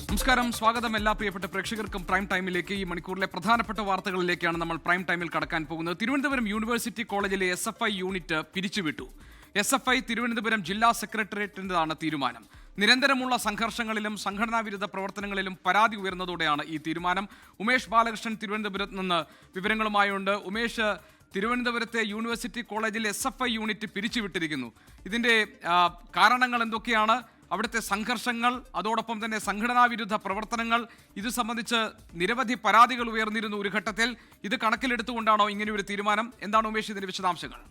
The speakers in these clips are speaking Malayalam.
നമസ്കാരം, സ്വാഗതം എല്ലാ പ്രിയപ്പെട്ട പ്രേക്ഷകർക്കും പ്രൈം ടൈമിലേക്ക്. ഈ മണിക്കൂറിലെ പ്രധാനപ്പെട്ട വാർത്തകളിലേക്കാണ് നമ്മൾ പ്രൈം ടൈമിൽ കടക്കാൻ പോകുന്നത്. തിരുവനന്തപുരം യൂണിവേഴ്സിറ്റി കോളേജിലെ SFI യൂണിറ്റ് പിരിച്ചുവിട്ടു. SFI തിരുവനന്തപുരം ജില്ലാ സെക്രട്ടേറിയറ്റിൻ്റെതാണ് തീരുമാനം. നിരന്തരമുള്ള സംഘർഷങ്ങളിലും സംഘടനാ വിരുദ്ധ പ്രവർത്തനങ്ങളിലും പരാതി ഉയർന്നതോടെയാണ് ഈ തീരുമാനം. ഉമേഷ് ബാലകൃഷ്ണൻ തിരുവനന്തപുരത്ത് നിന്ന് വിവരങ്ങളുമായുണ്ട്. ഉമേഷ്, തിരുവനന്തപുരത്തെ യൂണിവേഴ്സിറ്റി കോളേജിൽ SFI യൂണിറ്റ് പിരിച്ചുവിട്ടിരിക്കുന്നു. ഇതിന്റെ കാരണങ്ങൾ എന്തൊക്കെയാണ്? അവിടുത്തെ സംഘർഷങ്ങൾ, അതോടൊപ്പം തന്നെ സംഘടനാ വിരുദ്ധ പ്രവർത്തനങ്ങൾ, ഇത് സംബന്ധിച്ച് നിരവധി പരാതികൾ ഉയർന്നിരുന്നു ഒരു ഘട്ടത്തിൽ. ഇത് കണക്കിലെടുത്തുകൊണ്ടാണോ ഇങ്ങനെയൊരു തീരുമാനം? എന്താണ് ഉമേഷ് ഇതിന്റെ വിശദാംശങ്ങൾ?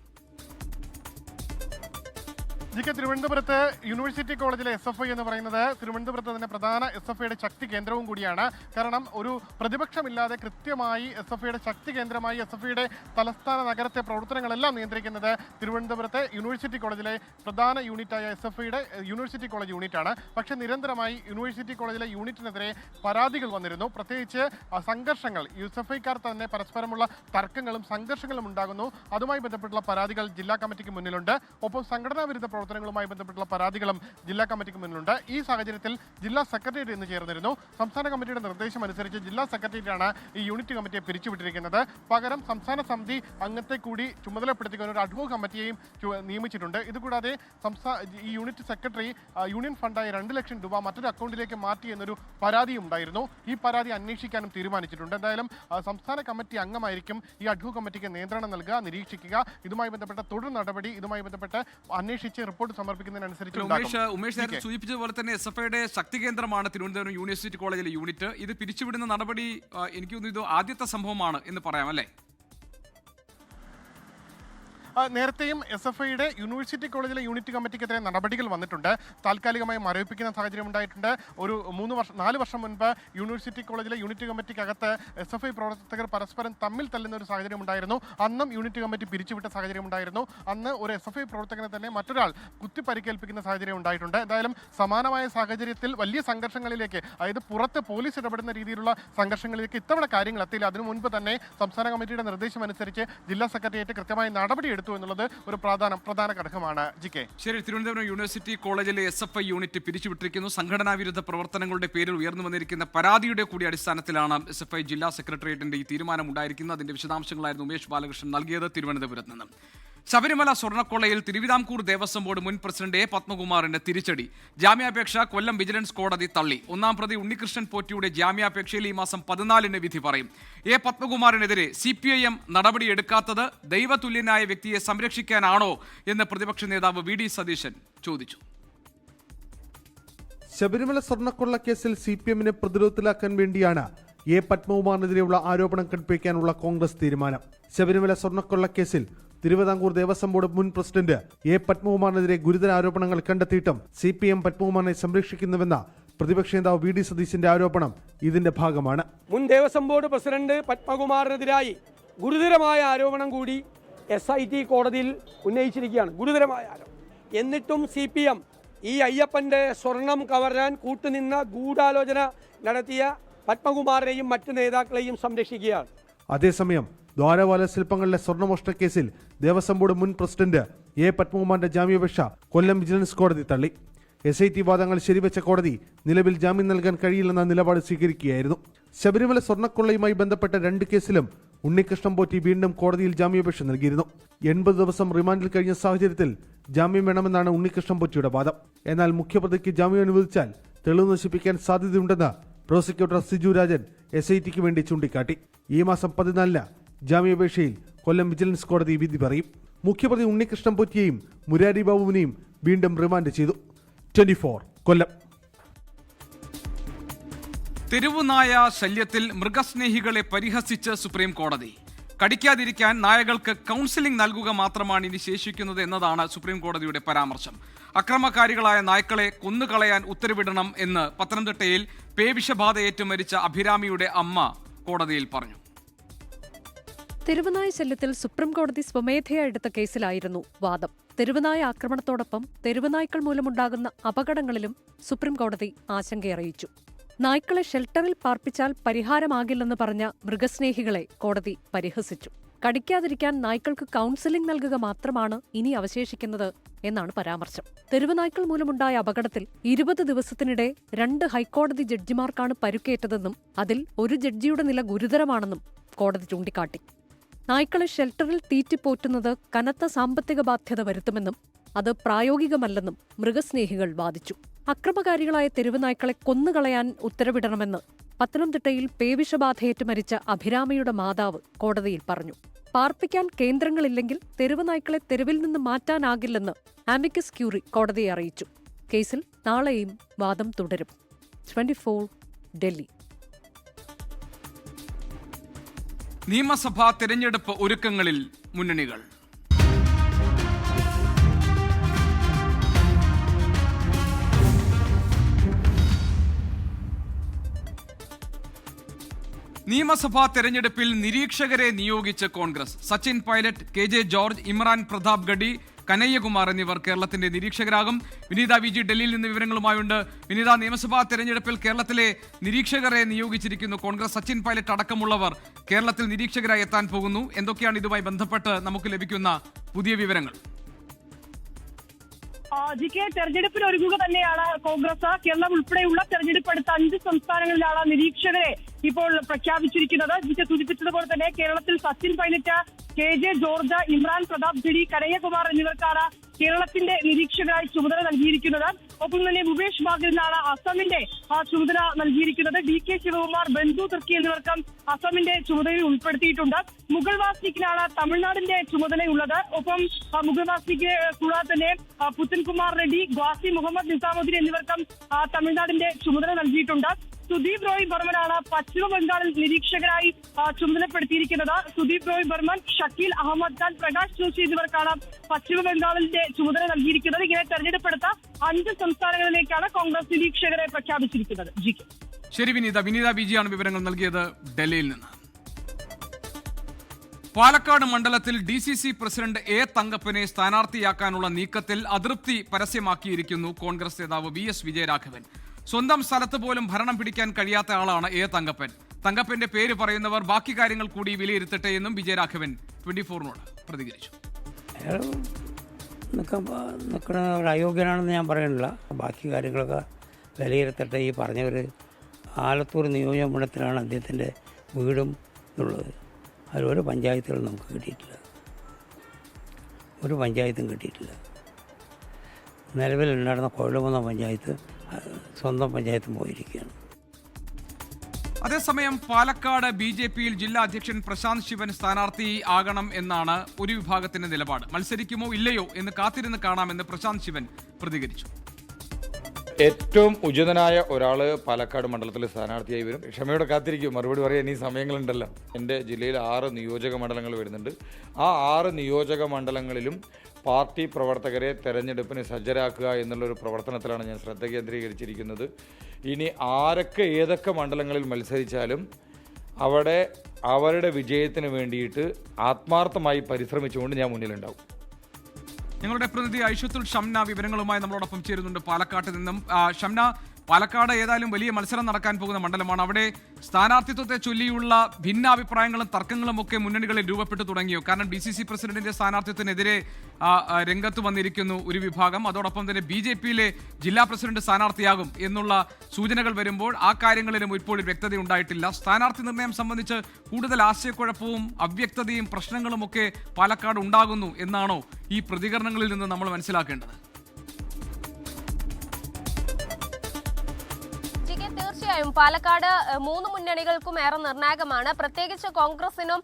തിരുവനന്തപുരത്ത് യൂണിവേഴ്സിറ്റി കോളേജിലെ SFI എന്ന് പറയുന്നത് തിരുവനന്തപുരത്ത് തന്നെ പ്രധാന SFIയുടെ ശക്തി കേന്ദ്രവും കൂടിയാണ്. കാരണം ഒരു പ്രതിപക്ഷമില്ലാതെ കൃത്യമായി SFIയുടെ ശക്തി കേന്ദ്രമായി SFIയുടെ തലസ്ഥാന നഗരത്തെ പ്രവർത്തനങ്ങളെല്ലാം നിയന്ത്രിക്കുന്നത് തിരുവനന്തപുരത്തെ യൂണിവേഴ്സിറ്റി കോളേജിലെ പ്രധാന യൂണിറ്റായ SFIയുടെ യൂണിവേഴ്സിറ്റി കോളേജ് യൂണിറ്റാണ്. പക്ഷേ നിരന്തരമായി യൂണിവേഴ്സിറ്റി കോളേജിലെ യൂണിറ്റിനെതിരെ പരാതികൾ വന്നിരുന്നു. പ്രത്യേകിച്ച് സംഘർഷങ്ങൾ, SFIക്കാർ തന്നെ പരസ്പരമുള്ള തർക്കങ്ങളും സംഘർഷങ്ങളും ഉണ്ടാകുന്നു. അതുമായി ബന്ധപ്പെട്ടുള്ള പരാതികൾ ജില്ലാ കമ്മിറ്റിക്ക് മുന്നിലുണ്ട്. ഒപ്പം സംഘടനാ വിരുദ്ധ പ്രവർത്തനങ്ങളുമായി ബന്ധപ്പെട്ടുള്ള പരാതികളും ജില്ലാ കമ്മിറ്റിക്ക് മുന്നിലുണ്ട്. ഈ സാഹചര്യത്തിൽ ജില്ലാ സെക്രട്ടേറിയറ്റ് ഇന്ന് ചേർന്നിരുന്നു. സംസ്ഥാന കമ്മിറ്റിയുടെ നിർദ്ദേശം അനുസരിച്ച് ജില്ലാ സെക്രട്ടേറിയറ്റാണ് ഈ യൂണിറ്റ് കമ്മിറ്റിയെ പിരിച്ചുവിട്ടിരിക്കുന്നത്. പകരം സംസ്ഥാന സമിതി അംഗത്തെ കൂടി ചുമതലപ്പെടുത്തിക്കുന്ന ഒരു അഡ്ഹോക് കമ്മിറ്റിയെയും നിയമിച്ചിട്ടുണ്ട്. ഇതുകൂടാതെ ഈ യൂണിറ്റ് സെക്രട്ടറി യൂണിയൻ ഫണ്ടായി 2 ലക്ഷം രൂപ മറ്റൊരു അക്കൗണ്ടിലേക്ക് മാറ്റി എന്നൊരു പരാതിയും ഉണ്ടായിരുന്നു. ഈ പരാതി അന്വേഷിക്കാനും തീരുമാനിച്ചിട്ടുണ്ട്. എന്തായാലും സംസ്ഥാന കമ്മിറ്റി അംഗമായിരിക്കും ഈ അഡ്ഹോക് കമ്മിറ്റിക്ക് നിയന്ത്രണം നൽകുക, നിരീക്ഷിക്കുക. ഇതുമായി ബന്ധപ്പെട്ട തുടർ നടപടി, ഇതുമായി ബന്ധപ്പെട്ട് അന്വേഷിച്ച് റിപ്പോർട്ട് സമർപ്പിക്കുന്നതിനനുസരിച്ച് ഉമേഷ് നേരത്തെ സൂചിപ്പിച്ചതുപോലെ തന്നെ SFIയുടെ ശക്തി കേന്ദ്രമാണ് തിരുവനന്തപുരം യൂണിവേഴ്സിറ്റി കോളേജിലെ യൂണിറ്റ്. ഇത് പിരിച്ചുവിടുന്ന നടപടി എനിക്ക് തോന്നുന്നു ഇത് ആദ്യത്തെ സംഭവമാണ് എന്ന് പറയാം, അല്ലേ? നേരത്തെയും SFIയുടെ യൂണിവേഴ്സിറ്റി കോളേജിലെ യൂണിറ്റ് കമ്മിറ്റിക്കെതിരെ നടപടികൾ വന്നിട്ടുണ്ട്. താൽക്കാലികമായി മരവിപ്പിക്കുന്ന സാഹചര്യം ഉണ്ടായിട്ടുണ്ട്. ഒരു 4 വർഷം മുൻപ് യൂണിവേഴ്സിറ്റി കോളേജിലെ യൂണിറ്റ് കമ്മിറ്റിക്കകത്ത് SFI പ്രവർത്തകർ പരസ്പരം തമ്മിൽ തല്ലുന്ന ഒരു സാഹചര്യം ഉണ്ടായിരുന്നു. അന്നും യൂണിറ്റ് കമ്മിറ്റി പിരിച്ചുവിട്ട സാഹചര്യം ഉണ്ടായിരുന്നു. അന്ന് ഒരു SFI പ്രവർത്തകനെ തന്നെ മറ്റൊരാൾ കുത്തി പരിക്കേൽപ്പിക്കുന്ന സാഹചര്യം ഉണ്ടായിട്ടുണ്ട്. എന്തായാലും സമാനമായ സാഹചര്യത്തിൽ വലിയ സംഘർഷങ്ങളിലേക്ക്, അതായത് പുറത്ത് പോലീസ് ഇടപെടുന്ന രീതിയിലുള്ള സംഘർഷങ്ങളിലേക്ക് ഇത്തവണ കാര്യങ്ങൾ എത്തിയില്ല. അതിനു മുൻപ് തന്നെ സംസ്ഥാന കമ്മിറ്റിയുടെ നിർദ്ദേശം അനുസരിച്ച് ജില്ലാ സെക്രട്ടേറിയറ്റ് കൃത്യമായി നടപടിയെടുത്തു എന്നുള്ളത് ഒരു പ്രധാന ഘടകമാണ്. ശരി, തിരുവനന്തപുരം യൂണിവേഴ്സിറ്റി കോളേജിലെ SFI യൂണിറ്റ് പിരിച്ചുവിട്ടിരിക്കുന്നു. സംഘടനാ വിരുദ്ധ പ്രവർത്തനങ്ങളുടെ പേരിൽ ഉയർന്നു വന്നിരിക്കുന്ന പരാതിയുടെ കൂടി അടിസ്ഥാനത്തിലാണ് SFI ജില്ലാ സെക്രട്ടേറിയറ്റിന്റെ ഈ തീരുമാനം ഉണ്ടായിരിക്കുന്നത്. അതിന്റെ വിശദാംശങ്ങളായിരുന്നു ഉമേഷ് ബാലകൃഷ്ണൻ നൽകിയത് തിരുവനന്തപുരത്ത് നിന്ന്. ശബരിമല സ്വർണ്ണക്കൊള്ളയിൽ തിരുവിതാംകൂർ ദേവസ്വം ബോർഡ് മുൻ പ്രസിഡന്റ് പത്മകുമാറിന്റെ തിരിച്ചടി. ജാമ്യാപേക്ഷ കൊല്ലം വിജിലൻസ് കോടതി തള്ളി. ഒന്നാം പ്രതി ഉണ്ണികൃഷ്ണൻ പോറ്റിയുടെ ജാമ്യാപേക്ഷയിൽ ഈ മാസം 14 വിധി പറയും. പത്മകുമാറിനെതിരെ CPIM നടപടിയെടുക്കാത്തത് ദൈവതുല്യനായ വ്യക്തിയെ സംരക്ഷിക്കാനാണോ എന്ന് പ്രതിപക്ഷ നേതാവ് VD സതീശൻ ചോദിച്ചു. ശബരിമല സ്വർണ്ണക്കൊള്ള കേസിൽ CPMനെ പ്രതിരോധത്തിലാക്കാൻ വേണ്ടിയാണ് പത്മകുമാറിനെതിരെയുള്ള ആരോപണം കടുപ്പിക്കാനുള്ള കോൺഗ്രസ് തീരുമാനം. ശബരിമല സ്വർണ്ണക്കൊള്ള കേസിൽ തിരുവിതാംകൂർ ദേവസ്വം ബോർഡ് മുൻ പ്രസിഡന്റ് പത്മകുമാറിനെതിരെ ഗുരുതര ആരോപണങ്ങൾ കണ്ടെത്തിയിട്ടും CPM പത്മകുമാറിനെ സംരക്ഷിക്കുന്നുവെന്ന പ്രതിപക്ഷ നേതാവ് VD സതീശന്റെ ആരോപണം ഇതിന്റെ ഭാഗമാണ്. മുൻ ദേവസ്വം ബോർഡ് പ്രസിഡന്റ് പത്മകുമാറിനെതിരായി ഗുരുതരമായ ആരോപണം കൂടി SIT കോടതിയിൽ ഉന്നയിച്ചിരിക്കുകയാണ്. ഗുരുതരമായ ആരോപണം. എന്നിട്ടും CPM ഈ അയ്യപ്പന്റെ സ്വർണം കവരാൻ കൂട്ടുനിന്ന ഗൂഢാലോചന നടത്തിയ പത്മകുമാറിനെയും മറ്റു നേതാക്കളെയും സംരക്ഷിക്കുകയാണ്. അതേസമയം ദ്വാരപാല ശില്പങ്ങളിലെ സ്വർണ്ണമോഷണ കേസിൽ ദേവസ്വം ബോർഡ് മുൻ പ്രസിഡന്റ് പത്മകുമാറിന്റെ ജാമ്യാപേക്ഷ കൊല്ലം വിജിലൻസ് കോടതി തള്ളി. SIT വാദങ്ങൾ ശരിവെച്ച കോടതി നിലവിൽ ജാമ്യം നൽകാൻ കഴിയില്ലെന്ന നിലപാട് സ്വീകരിക്കുകയായിരുന്നു. ശബരിമല സ്വർണ്ണക്കൊള്ളയുമായി ബന്ധപ്പെട്ട 2 കേസിലും ഉണ്ണികൃഷ്ണൻ പോറ്റി വീണ്ടും കോടതിയിൽ ജാമ്യാപേക്ഷ നൽകിയിരുന്നു. 80 ദിവസം റിമാൻഡിൽ കഴിഞ്ഞ സാഹചര്യത്തിൽ ജാമ്യം വേണമെന്നാണ് ഉണ്ണികൃഷ്ണൻ പോറ്റിയുടെ വാദം. എന്നാൽ മുഖ്യപ്രതിക്ക് ജാമ്യം അനുവദിച്ചാൽ തെളിവ് നശിപ്പിക്കാൻ സാധ്യതയുണ്ടെന്ന് പ്രോസിക്യൂട്ടർ സിജു രാജൻ SITക്ക് വേണ്ടി ചൂണ്ടിക്കാട്ടി. ഈ മാസം 14 ജാമ്യാപേക്ഷയിൽ കൊല്ലം വിജിലൻസ് കോടതി വിധി പറയും. മുഖ്യപ്രതി ഉണ്ണികൃഷ്ണൻ പോറ്റിയെയും മുരാരി ബാബുവിനെയും വീണ്ടും റിമാൻഡ് ചെയ്തു. 24 കൊല്ലം. തെരുവുനായ ശല്യത്തിൽ മൃഗസ്നേഹികളെ പരിഹസിച്ച് സുപ്രീം കോടതി. കടിക്കാതിരിക്കാൻ നായകൾക്ക് കൗൺസിലിംഗ് നൽകുക മാത്രമാണ് ഇനി ശേഷിക്കുന്നത് എന്നതാണ് സുപ്രീം കോടതിയുടെ പരാമർശം. അക്രമകാരികളായ നായ്ക്കളെ കൊന്നുകളയാൻ ഉത്തരവിടണം എന്ന് പത്തനംതിട്ടയിൽ പേവിഷബാധയേറ്റ് മരിച്ച അഭിരാമിയുടെ അമ്മ കോടതിയിൽ പറഞ്ഞു. തെരുവുനായ ശല്യത്തിൽ സുപ്രീം കോടതി സ്വമേധയാ എടുത്ത കേസിലായിരുന്നു വാദം. തെരുവുനായ ആക്രമണത്തോടൊപ്പം തെരുവുനായ്ക്കൾ മൂലമുണ്ടാകുന്ന അപകടങ്ങളിലും സുപ്രീം കോടതി ആശങ്കയറിയിച്ചു. നായ്ക്കളെ ഷെൽട്ടറിൽ പാർപ്പിച്ചാൽ പരിഹാരമാകില്ലെന്ന് പറഞ്ഞ മൃഗസ്നേഹികളെ കോടതി പരിഹസിച്ചു. കടിക്കാതിരിക്കാൻ നായ്ക്കൾക്ക് കൗൺസിലിംഗ് നൽകുക മാത്രമാണ് ഇനി അവശേഷിക്കുന്നത് എന്നാണ് പരാമർശം. തെരുവ് നായ്ക്കൾ മൂലമുണ്ടായ അപകടത്തിൽ 20 ദിവസത്തിനിടെ 2 ഹൈക്കോടതി ജഡ്ജിമാർക്കാണ് പരുക്കേറ്റതെന്നും അതിൽ ഒരു ജഡ്ജിയുടെ നില ഗുരുതരമാണെന്നും കോടതി ചൂണ്ടിക്കാട്ടി. നായ്ക്കളെ ഷെൽട്ടറിൽ തീറ്റിപ്പോറ്റുന്നത് കനത്ത സാമ്പത്തിക ബാധ്യത വരുത്തുമെന്നും അത് പ്രായോഗികമല്ലെന്നും മൃഗസ്നേഹികൾ വാദിച്ചു. അക്രമകാരികളായ തെരുവ് നായ്ക്കളെ കൊന്നുകളയാൻ ഉത്തരവിടണമെന്ന് പത്തനംതിട്ടയിൽ പേവിഷബാധയേറ്റ് മരിച്ച അഭിരാമയുടെ മാതാവ് കോടതിയിൽ പറഞ്ഞു. പാർപ്പിക്കാൻ കേന്ദ്രങ്ങളില്ലെങ്കിൽ തെരുവ് നായ്ക്കളെ തെരുവിൽ നിന്ന് മാറ്റാനാകില്ലെന്ന് ആമിക്കസ് ക്യൂറി കോടതിയെ അറിയിച്ചു. കേസിൽ നാളെയും വാദം തുടരും. 24 ഡൽഹി. നിയമസഭാ തെരഞ്ഞെടുപ്പ് ഒരുക്കങ്ങളിൽ മുന്നണികൾ. നിയമസഭാ തെരഞ്ഞെടുപ്പിൽ നിരീക്ഷകരെ നിയോഗിച്ച് കോൺഗ്രസ്. സച്ചിൻ പൈലറ്റ്, KJ ജോർജ്, ഇമ്രാൻ പ്രതാപ് ഗഡി, കനയ്യകുമാർ എന്നിവർ കേരളത്തിന്റെ നിരീക്ഷകരാകും. വിനീത VG ഡൽഹിയിൽ നിന്ന് വിവരങ്ങളുമായുണ്ട്. വിനീത, നിയമസഭാ തെരഞ്ഞെടുപ്പിൽ കേരളത്തിലെ നിരീക്ഷകരെ നിയോഗിച്ചിരിക്കുന്നു കോൺഗ്രസ്. സച്ചിൻ പൈലറ്റ് അടക്കമുള്ളവർ കേരളത്തിൽ നിരീക്ഷകരായി എത്താൻ പോകുന്നു. എന്തൊക്കെയാണ് ഇതുമായി ബന്ധപ്പെട്ട് നമുക്ക് ലഭിക്കുന്ന പുതിയ വിവരങ്ങൾ? തെരഞ്ഞെടുപ്പിന് ഒരുങ്ങുക തന്നെയാണ് കോൺഗ്രസ്. കേരളം ഉൾപ്പെടെയുള്ള തെരഞ്ഞെടുപ്പ് അടുത്ത 5 സംസ്ഥാനങ്ങളിലാണ് നിരീക്ഷകരെ ഇപ്പോൾ പ്രഖ്യാപിച്ചിരിക്കുന്നത്. സൂചിപ്പിച്ചതുപോലെ തന്നെ കേരളത്തിൽ സച്ചിൻ പൈലറ്റ്, KJ ജോർജ്, ഇമ്രാൻ പ്രതാപ് ഗഡി, കനയ്യകുമാർ എന്നിവർക്കാണ് കേരളത്തിന്റെ നിരീക്ഷകരായി ചുമതല നൽകിയിരിക്കുന്നത്. ഒപ്പം തന്നെ ഭൂപേഷ് ബാഗലിനാണ് അസമിന്റെ ചുമതല നൽകിയിരിക്കുന്നത്. DK ശിവകുമാർ, ബന്ധു തുർക്കി എന്നിവർക്കും അസമിന്റെ ചുമതലയിൽ ഉൾപ്പെടുത്തിയിട്ടുണ്ട്. മുഗൾ വാസ്നിക്കിനാണ് തമിഴ്നാടിന്റെ ചുമതലയുള്ളത്. ഒപ്പം മുഗൾ വാസ്നിക്ക് കൂടാതെ തന്നെ പുത്തൻകുമാർ റെഡ്ഡി, ഗ്വാസി മുഹമ്മദ് നിസാമുദ്ദീൻ എന്നിവർക്കും തമിഴ്നാടിന്റെ ചുമതല നൽകിയിട്ടുണ്ട്. സുദീപ് റോയ് ബർമനാണ് പശ്ചിമ ബംഗാളിൽ നിരീക്ഷകരായി ചുമതലപ്പെടുത്തിയിരിക്കുന്നത്. സുദീപ് റോയ് ബർമൻ, ഷക്കീൽ അഹമ്മദ് ഖാൻ, പ്രകാശ് ജോഷി എന്നിവർക്കാണ് പശ്ചിമ ബംഗാളിന്റെ ചുമതല നൽകിയിരിക്കുന്നത്. ഇങ്ങനെ തെരഞ്ഞെടുപ്പെടുത്ത 5 സംസ്ഥാനങ്ങളിലേക്കാണ് കോൺഗ്രസ് നിരീക്ഷകരെ പ്രഖ്യാപിച്ചിരിക്കുന്നത്. ശരി വിനീത. വിനീത VG ആണ് വിവരങ്ങൾ നൽകിയത് ഡൽഹിയിൽ നിന്ന്. പാലക്കാട് മണ്ഡലത്തിൽ DCC പ്രസിഡന്റ് A തങ്കപ്പനെ സ്ഥാനാർത്ഥിയാക്കാനുള്ള നീക്കത്തിൽ അതൃപ്തി പരസ്യമാക്കിയിരിക്കുന്നു കോൺഗ്രസ് നേതാവ് VS വിജയരാഘവൻ. സ്വന്തം സ്ഥലത്ത് പോലും ഭരണം പിടിക്കാൻ കഴിയാത്ത ആളാണ് A തങ്കപ്പൻ. തങ്കപ്പന്റെ പേര് പറയുന്നവർ ബാക്കി കാര്യങ്ങൾ കൂടി വിലയിരുത്തട്ടെ എന്നും വിജയരാഘവൻ 24നോട് പ്രതികരിച്ചു. നിൽക്കുന്ന ഒരു അയോഗ്യനാണെന്ന് ഞാൻ പറയുന്നില്ല. ബാക്കി കാര്യങ്ങളൊക്കെ വിലയിരുത്തട്ടെ. ഈ പറഞ്ഞവർ ആലത്തൂർ നിയോജകമണ്ഡലത്തിലാണ് അദ്ദേഹത്തിൻ്റെ വീടും ഉള്ളത്. അതിലൊരു പഞ്ചായത്തുകൾ നമുക്ക് കിട്ടിയിട്ടില്ല, ഒരു പഞ്ചായത്തും കിട്ടിയിട്ടില്ല. നിലവിലുണ്ടായിരുന്ന കൊഴലുകുന്ന പഞ്ചായത്ത് സ്വന്തം പഞ്ചായത്തും പോയിരിക്കുകയാണ്. അതേസമയം പാലക്കാട് BJPയിൽ ജില്ലാ അധ്യക്ഷൻ പ്രശാന്ത് ശിവൻ സ്ഥാനാർത്ഥി ആകണം എന്നാണ് ഒരു വിഭാഗത്തിന്റെ നിലപാട്. മത്സരിക്കുമോ ഇല്ലയോ എന്ന് കാത്തിരുന്ന് കാണാമെന്ന് പ്രശാന്ത് ശിവൻ പ്രതികരിച്ചു. ഏറ്റവും ഉചിതനായ ഒരാൾ പാലക്കാട് മണ്ഡലത്തിൽ സ്ഥാനാർത്ഥിയായി വരും. ക്ഷമയോടെ കാത്തിരിക്കും, മറുപടി പറയാൻ ഇനി സമയങ്ങളുണ്ടല്ലോ. എൻ്റെ ജില്ലയിൽ 6 നിയോജക മണ്ഡലങ്ങൾ വരുന്നുണ്ട്. ആ 6 നിയോജക മണ്ഡലങ്ങളിലും പാർട്ടി പ്രവർത്തകരെ തെരഞ്ഞെടുപ്പിന് സജ്ജരാക്കുക എന്നുള്ളൊരു പ്രവർത്തനത്തിലാണ് ഞാൻ ശ്രദ്ധ കേന്ദ്രീകരിച്ചിരിക്കുന്നത്. ഇനി ആരൊക്കെ ഏതൊക്കെ മണ്ഡലങ്ങളിൽ മത്സരിച്ചാലും അവിടെ അവരുടെ വിജയത്തിന് വേണ്ടിയിട്ട് ആത്മാർത്ഥമായി പരിശ്രമിച്ചുകൊണ്ട് ഞാൻ മുന്നിലുണ്ടാവും. ഞങ്ങളുടെ പ്രതിനിധി ഐഷത്തുൽ ഷംന വിവരങ്ങളുമായി നമ്മളോടൊപ്പം ചേരുന്നുണ്ട് പാലക്കാട്ട് നിന്നും. ഷംന, പാലക്കാട് ഏതായാലും വലിയ മത്സരം നടക്കാൻ പോകുന്ന മണ്ഡലമാണ്. അവിടെ സ്ഥാനാർത്ഥിത്വത്തെ ചൊല്ലിയുള്ള ഭിന്നാഭിപ്രായങ്ങളും തർക്കങ്ങളും ഒക്കെ മുന്നണികളിൽ രൂപപ്പെട്ടു തുടങ്ങിയോ? കാരണം DCC പ്രസിഡന്റിന്റെ സ്ഥാനാർത്ഥിത്വത്തിനെതിരെ രംഗത്ത് വന്നിരിക്കുന്നു ഒരു വിഭാഗം. അതോടൊപ്പം തന്നെ BJPയിലെ ജില്ലാ പ്രസിഡന്റ് സ്ഥാനാർത്ഥിയാകും എന്നുള്ള സൂചനകൾ വരുമ്പോൾ ആ കാര്യങ്ങളിലും ഇപ്പോൾ വ്യക്തത ഉണ്ടായിട്ടില്ല. സ്ഥാനാർത്ഥി നിർണയം സംബന്ധിച്ച് കൂടുതൽ ആശയക്കുഴപ്പവും അവ്യക്തതയും പ്രശ്നങ്ങളും ഒക്കെ പാലക്കാട് ഉണ്ടാകുന്നു എന്നാണോ ഈ പ്രതികരണങ്ങളിൽ നിന്ന് നമ്മൾ മനസ്സിലാക്കേണ്ടത്? തീർച്ചയായും പാലക്കാട് 3 മുന്നണികൾക്കും ഏറെ നിർണായകമാണ്. പ്രത്യേകിച്ച് കോൺഗ്രസിനും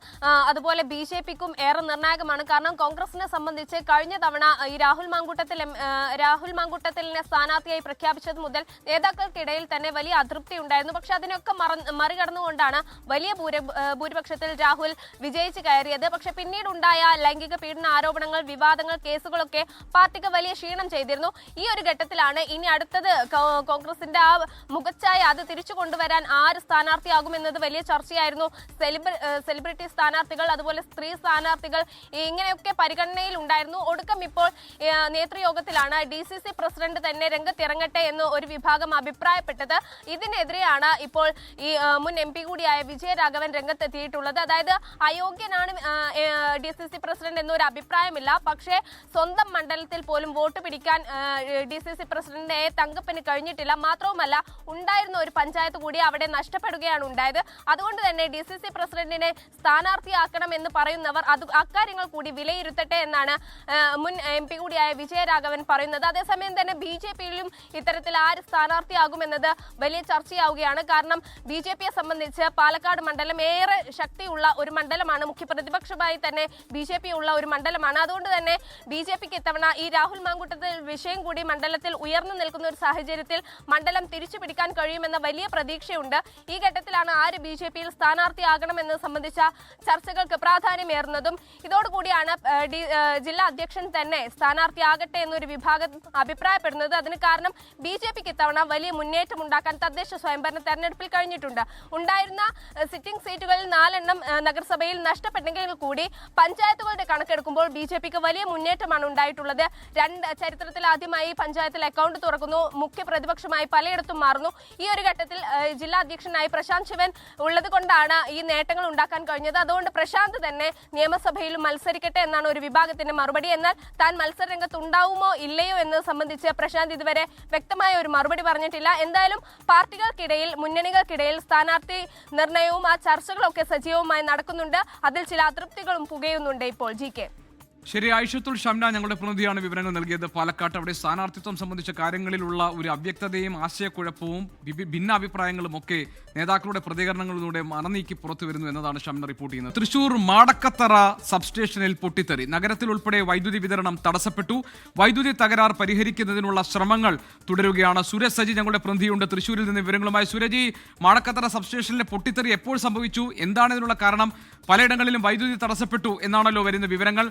അതുപോലെ BJPക്കും ഏറെ നിർണായകമാണ്. കാരണം കോൺഗ്രസിനെ സംബന്ധിച്ച് കഴിഞ്ഞ തവണ ഈ രാഹുൽ മാങ്കൂട്ടത്തിലിനെ സ്ഥാനാർത്ഥിയായി പ്രഖ്യാപിച്ചത് മുതൽ നേതാക്കൾക്കിടയിൽ തന്നെ വലിയ അതൃപ്തി ഉണ്ടായിരുന്നു. പക്ഷെ അതിനൊക്കെ മറികടന്നുകൊണ്ടാണ് വലിയ ഭൂരിപക്ഷത്തിൽ രാഹുൽ വിജയിച്ച് കയറിയത്. പക്ഷെ പിന്നീടുണ്ടായ ലൈംഗിക പീഡന ആരോപണങ്ങൾ, വിവാദങ്ങൾ, കേസുകളൊക്കെ പാർട്ടിക്ക് വലിയ ക്ഷീണം ചെയ്തിരുന്നു. ഈ ഒരു ഘട്ടത്തിലാണ് ഇനി അടുത്തത് കോൺഗ്രസിന്റെ ആ മുഖച്ഛായ അത് തിരിച്ചു കൊണ്ടുവരാൻ ആര് സ്ഥാനാർത്ഥിയാകുമെന്നത് വലിയ ചർച്ചയായിരുന്നു. സെലിബ്രിറ്റി സ്ഥാനാർത്ഥികൾ, അതുപോലെ സ്ത്രീ സ്ഥാനാർത്ഥികൾ, ഇങ്ങനെയൊക്കെ പരിഗണനയിൽ ഉണ്ടായിരുന്നു. ഒടുക്കം ഇപ്പോൾ നേതൃയോഗത്തിലാണ് DCC പ്രസിഡന്റ് തന്നെ രംഗത്തിറങ്ങട്ടെ എന്ന് ഒരു വിഭാഗം അഭിപ്രായപ്പെട്ടത്. ഇതിനെതിരെയാണ് ഇപ്പോൾ ഈ മുൻ MP കൂടിയായ വിജയരാഘവൻ രംഗത്തെത്തിയിട്ടുള്ളത്. അതായത് അയോഗ്യനാണ് DCC പ്രസിഡന്റ് എന്നൊരു അഭിപ്രായമില്ല, പക്ഷേ സ്വന്തം മണ്ഡലത്തിൽ പോലും വോട്ട് പിടിക്കാൻ DCC പ്രസിഡന്റ് തങ്കപ്പന് കഴിഞ്ഞിട്ടില്ല. മാത്രവുമല്ല, ഉണ്ടായിരുന്ന ഒരു പഞ്ചായത്ത് കൂടി അവിടെ നഷ്ടപ്പെടുകയാണ് ഉണ്ടായത്. അതുകൊണ്ട് തന്നെ DCC പ്രസിഡന്റിനെ സ്ഥാനാർത്ഥിയാക്കണം എന്ന് പറയുന്നവർ അക്കാര്യങ്ങൾ കൂടി വിലയിരുത്തട്ടെ എന്നാണ് മുൻ MP കൂടിയായ വിജയരാഘവൻ പറയുന്നത്. അതേസമയം തന്നെ BJP-യിലും ഇത്തരത്തിൽ ആര് സ്ഥാനാർത്ഥിയാകുമെന്നത് വലിയ ചർച്ചയാവുകയാണ്. കാരണം BJP-യെ സംബന്ധിച്ച് പാലക്കാട് മണ്ഡലം ഏറെ ശക്തിയുള്ള ഒരു മണ്ഡലമാണ്, മുഖ്യ പ്രതിപക്ഷമായി തന്നെ BJP ഉള്ള ഒരു മണ്ഡലമാണ്. അതുകൊണ്ട് തന്നെ BJP-ക്ക് ഇത്തവണ ഈ രാഹുൽ മാങ്കൂട്ടത്തിൽ വിഷയം കൂടി മണ്ഡലത്തിൽ ഉയർന്നു നിൽക്കുന്ന ഒരു സാഹചര്യത്തിൽ മണ്ഡലം തിരിച്ചു പിടിക്കാൻ കഴിയുമെന്ന വലിയ പ്രതീക്ഷയുണ്ട്. ഈ ഘട്ടത്തിലാണ് ആര് BJP-യിൽ സ്ഥാനാർത്ഥിയാകണമെന്നത് സംബന്ധിച്ച ചർച്ചകൾക്ക് പ്രാധാന്യമേറുന്നതും. ഇതോടുകൂടിയാണ് ജില്ലാ അധ്യക്ഷൻ തന്നെ സ്ഥാനാർത്ഥിയാകട്ടെ എന്നൊരു വിഭാഗം അഭിപ്രായപ്പെടുന്നത്. അതിന് കാരണം BJP-ക്ക് ഇത്തവണ വലിയ മുന്നേറ്റം ഉണ്ടാക്കാൻ തദ്ദേശ സ്വയംഭരണ തെരഞ്ഞെടുപ്പിൽ കഴിഞ്ഞിട്ടുണ്ട്. ഉണ്ടായിരുന്ന സിറ്റിംഗ് സീറ്റുകളിൽ 4 എണ്ണം നഗരസഭയിൽ നഷ്ടപ്പെട്ടെങ്കിൽ കൂടി പഞ്ചായത്തുകളുടെ കണക്കെടുക്കുമ്പോൾ BJP-ക്ക് വലിയ മുന്നേറ്റമാണ് ഉണ്ടായിട്ടുള്ളത്. ചരിത്രത്തിൽ ആദ്യമായി പഞ്ചായത്തിൽ അക്കൗണ്ട് തുറക്കുന്നു, മുഖ്യ പ്രതിപക്ഷമായി പലയിടത്തും മാറുന്നു. ഈ ഒരു ഘട്ടത്തിൽ ജില്ലാ അധ്യക്ഷനായി പ്രശാന്ത് ശിവൻ ഉള്ളത് കൊണ്ടാണ് ഈ നേട്ടങ്ങൾ ഉണ്ടാക്കാൻ കഴിഞ്ഞത്. അതുകൊണ്ട് പ്രശാന്ത് തന്നെ നിയമസഭയിലും മത്സരിക്കട്ടെ എന്നാണ് ഒരു വിഭാഗത്തിന്റെ മറുപടി. എന്നാൽ താൻ മത്സര രംഗത്ത് ഉണ്ടാവുമോ ഇല്ലയോ എന്നത് സംബന്ധിച്ച് പ്രശാന്ത് ഇതുവരെ വ്യക്തമായ ഒരു മറുപടി പറഞ്ഞിട്ടില്ല. എന്തായാലും പാർട്ടികൾക്കിടയിൽ, മുന്നണികൾക്കിടയിൽ സ്ഥാനാർത്ഥി നിർണയവും ആ ചർച്ചകളൊക്കെ സജീവമായി നടക്കുന്നുണ്ട്. അതിൽ ചില അതൃപ്തികളും പുകയുന്നുണ്ട് ഇപ്പോൾ. GK. ശരി, ആയിഷത്തുൽ ഷംന ഞങ്ങളുടെ പ്രതിനിധിയാണ് വിവരങ്ങൾ നൽകിയത്. പാലക്കാട്ട് അവിടെ സ്ഥാനാർത്ഥിത്വം സംബന്ധിച്ച കാര്യങ്ങളിലുള്ള ഒരു അവ്യക്തതയും ആശയക്കുഴപ്പവും ഭിന്നാഭിപ്രായങ്ങളും ഒക്കെ നേതാക്കളുടെ പ്രതികരണങ്ങളിലൂടെ മറനീക്കി പുറത്തു വരുന്നു എന്നതാണ് ഷംന റിപ്പോർട്ട് ചെയ്യുന്നത്. തൃശൂർ മാടക്കത്തറ സബ്സ്റ്റേഷനിൽ പൊട്ടിത്തെറി. നഗരത്തിൽ ഉൾപ്പെടെ വൈദ്യുതി വിതരണം തടസ്സപ്പെട്ടു. വൈദ്യുതി തകരാർ പരിഹരിക്കുന്നതിനുള്ള ശ്രമങ്ങൾ തുടരുകയാണ്. സുരജ് സജി ഞങ്ങളുടെ പ്രതിനിധിയുണ്ട് തൃശൂരിൽ നിന്ന് വിവരങ്ങളുമായി. സുരജി, മാടക്കത്തറ സബ്സ്റ്റേഷനിലെ പൊട്ടിത്തെറി എപ്പോൾ സംഭവിച്ചു? എന്താണ് ഇതിനുള്ള കാരണം? പലയിടങ്ങളിലും വൈദ്യുതി തടസ്സപ്പെട്ടു എന്നാണല്ലോ വരുന്ന വിവരങ്ങൾ.